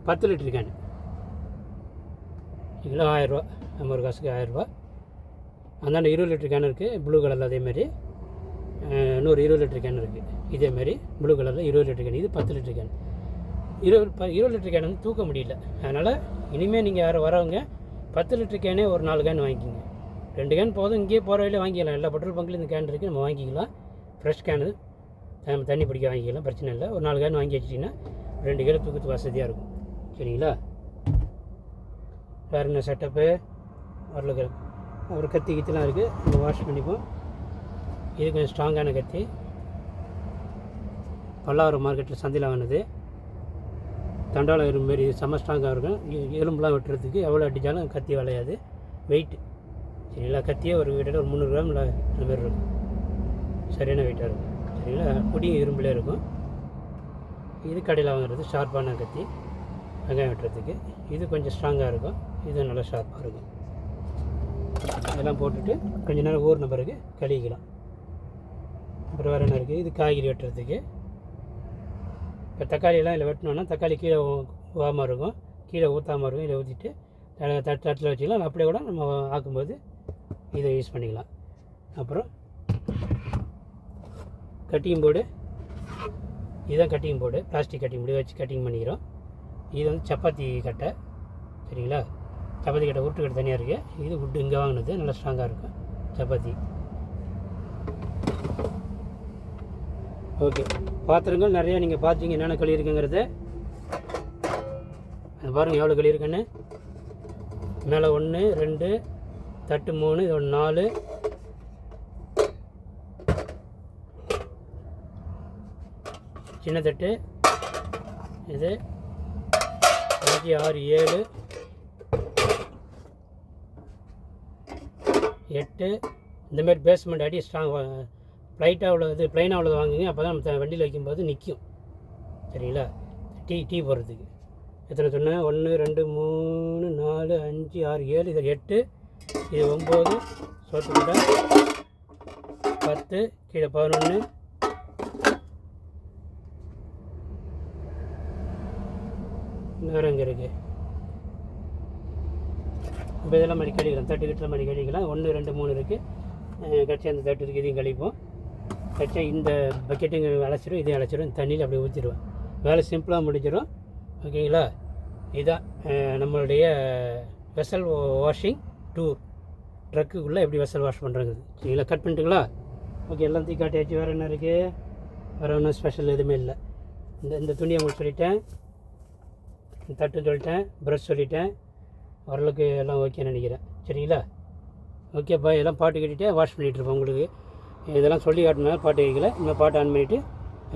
10 லிட்டர் கேன், இதில் 1000 ரூபா, நம்ம ஒரு காசுக்கு 1000 ரூபா. அந்தாண்ட 20 லிட்டர் கேன் இருக்குது, ப்ளூ கலரில். அதேமாதிரி இன்னொரு 20 லிட்டர் கேன் இருக்குது, இதேமாதிரி ப்ளூ கலரில் 20 லிட்டர் கேன். இது 10 லிட்டர் கேன். 20 லிட்டர் கேன் வந்து தூக்க முடியல. அதனால் இனிமேல் நீங்கள் யாரும் வரவங்க 10 லிட்டர் கேனே ஒரு 4 கேன் வாங்கிக்கோங்க. 2 கேன் போதும், இங்கேயே போகிற வழியில் வாங்கிக்கலாம். எல்லா பெட்ரோல் பங்க்லேயும் இந்த கேன் இருக்குது, நம்ம வாங்கிக்கலாம். ஃப்ரெஷ் கேனு நம்ம தண்ணி பிடிக்க வாங்கிக்கலாம், பிரச்சனை இல்லை. ஒரு 4 கேன் வாங்கி வச்சிட்டிங்கன்னா 2 கிலோ தூக்கத்துக்கு வசதியாக இருக்கும், சரிங்களா? வேறு என்ன செட்டப்பு, ஓரளவுக்கு ஒரு கத்தி கித்திலாம் இருக்குது, நம்ம வாஷ் பண்ணிப்போம். இது கொஞ்சம் ஸ்ட்ராங்கான கத்தி, பல்லாவரம் மார்க்கெட்டில் சந்தையில் வாங்கினது. தண்டாளம் இரும்பு மாரி செம்ம ஸ்ட்ராங்காக இருக்கும். எலும்புலாம் வெட்டுறதுக்கு எவ்வளோ அடித்தாலும் கத்தி வளையாது, வெயிட், சரிங்களா? கத்தியே ஒரு வீட்டில் ஒரு 300 கிராம் அந்த மாதிரி இருக்கும், சரியான வெயிட்டாக இருக்கும், சரிங்களா? பொடியும் இரும்புலேயே இருக்கும். இது கடையில் வாங்குறது ஷார்ப்பான கத்தி, வெங்காயம் வெட்டுறதுக்கு. இது கொஞ்சம் ஸ்ட்ராங்காக இருக்கும், இது நல்லா ஷார்ப்பாக இருக்கும். இதெல்லாம் போட்டுட்டு கொஞ்சம் நேரம் ஊறின பிறகு கழுவிக்கலாம். அப்புறம் வேறு என்ன இருக்குது, இது காய்கறி வெட்டுறதுக்கு. இப்போ தக்காளியெல்லாம் இதில் வெட்டினோன்னா தக்காளி கீழே ஊகாமல் இருக்கும், கீழே ஊற்றாமல் இருக்கும். இதை ஊற்றிட்டு தட்டில் வச்சுக்கலாம். அப்படியே கூட நம்ம ஆக்கும்போது இதை யூஸ் பண்ணிக்கலாம். அப்புறம் கட்டிங் போர்டு, இதுதான் cutting board, plastic cutting board வச்சு கட்டிங் பண்ணிக்கிறோம். இது வந்து சப்பாத்தி கட்டை, சரிங்களா? சப்பாத்தி கட்டை உருட்டு கட்டை தனியாக இருக்குது. இது உட்டு இங்கே வாங்கினது, நல்லா ஸ்ட்ராங்காக இருக்கும் சப்பாத்தி. ஓகே, பாத்திரங்கள் நிறையா நீங்கள் பார்த்தீங்க என்னென்ன களி இருக்குங்கிறத. அது பாருங்கள் எவ்வளோ களி இருக்குன்னு. மேலே 1 2 தட்டு 3, இது 4, சின்ன தட்டு இது 5 6 7 8 இந்தமாரி பேஸ்மெண்ட் அடி ஸ்ட்ராங் ப்ளைட்டாக உள்ளது ப்ளைனாக உள்ளது வாங்குங்க. அப்போ தான் நம்ம வண்டியில் வைக்கும்போது நிற்கும். சரிங்களா? டீ போடுறதுக்கு எத்தனை சொன்னேன்? 1 2 3 4 5 6 7 இது 8 இது 9 சோத்துக்கிட்ட 10 கீழே 11 நேரம் இங்கே இருக்குது. இப்போ இதெல்லாம் மாதிரி கழிக்கலாம். 30 லிட்டர் மாதிரி கழிக்கலாம். 1 2 3 இருக்குது. கட்சி அந்த 30 இருக்குது. இதையும் கழிப்போம். கட்சி இந்த பக்கெட்டுங்க அழைச்சிடும், இதையும் அழைச்சிடும். தண்ணியில் அப்படியே ஊற்றிடுவேன். வேலை சிம்பிளாக முடிஞ்சிடும். ஓகேங்களா? இதுதான் நம்மளுடைய வெசல் வாஷிங் டூர். ட்ரக்குக்குள்ளே எப்படி வெசல் வாஷ் பண்ணுறது. சரிங்களா? கட் பண்ணிட்டுங்களா? ஓகே, எல்லாம் தீ காட்டியாச்சு. வேறு என்ன இருக்குது? வேறு ஒன்றும் ஸ்பெஷல் எதுவுமே இல்லை. இந்த துணியை உங்களுக்கு சொல்லிட்டேன், தட்டு சொல்லிட்டேன், ப்ரஷ் சொல்லிட்டேன். ஓரளவுக்கு எல்லாம் ஓகேன்னு நினைக்கிறேன். சரிங்களா? Okay bye. எல்லாம் பாட்டு கேட்டுகிட்டே வாஷ் பண்ணிகிட்ருப்போம். உங்களுக்கு இதெல்லாம் சொல்லி காட்டினால பாட்டு கேட்கல. இன்னும் பாட்டு ஆன் பண்ணிவிட்டு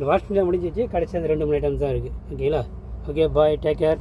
வாஷ் பண்ணி முடிஞ்சிச்சு. கடைசி அந்த 2 மணி ஐட்டம் தான் இருக்குது. ஓகேங்களா? Okay bye. Take care.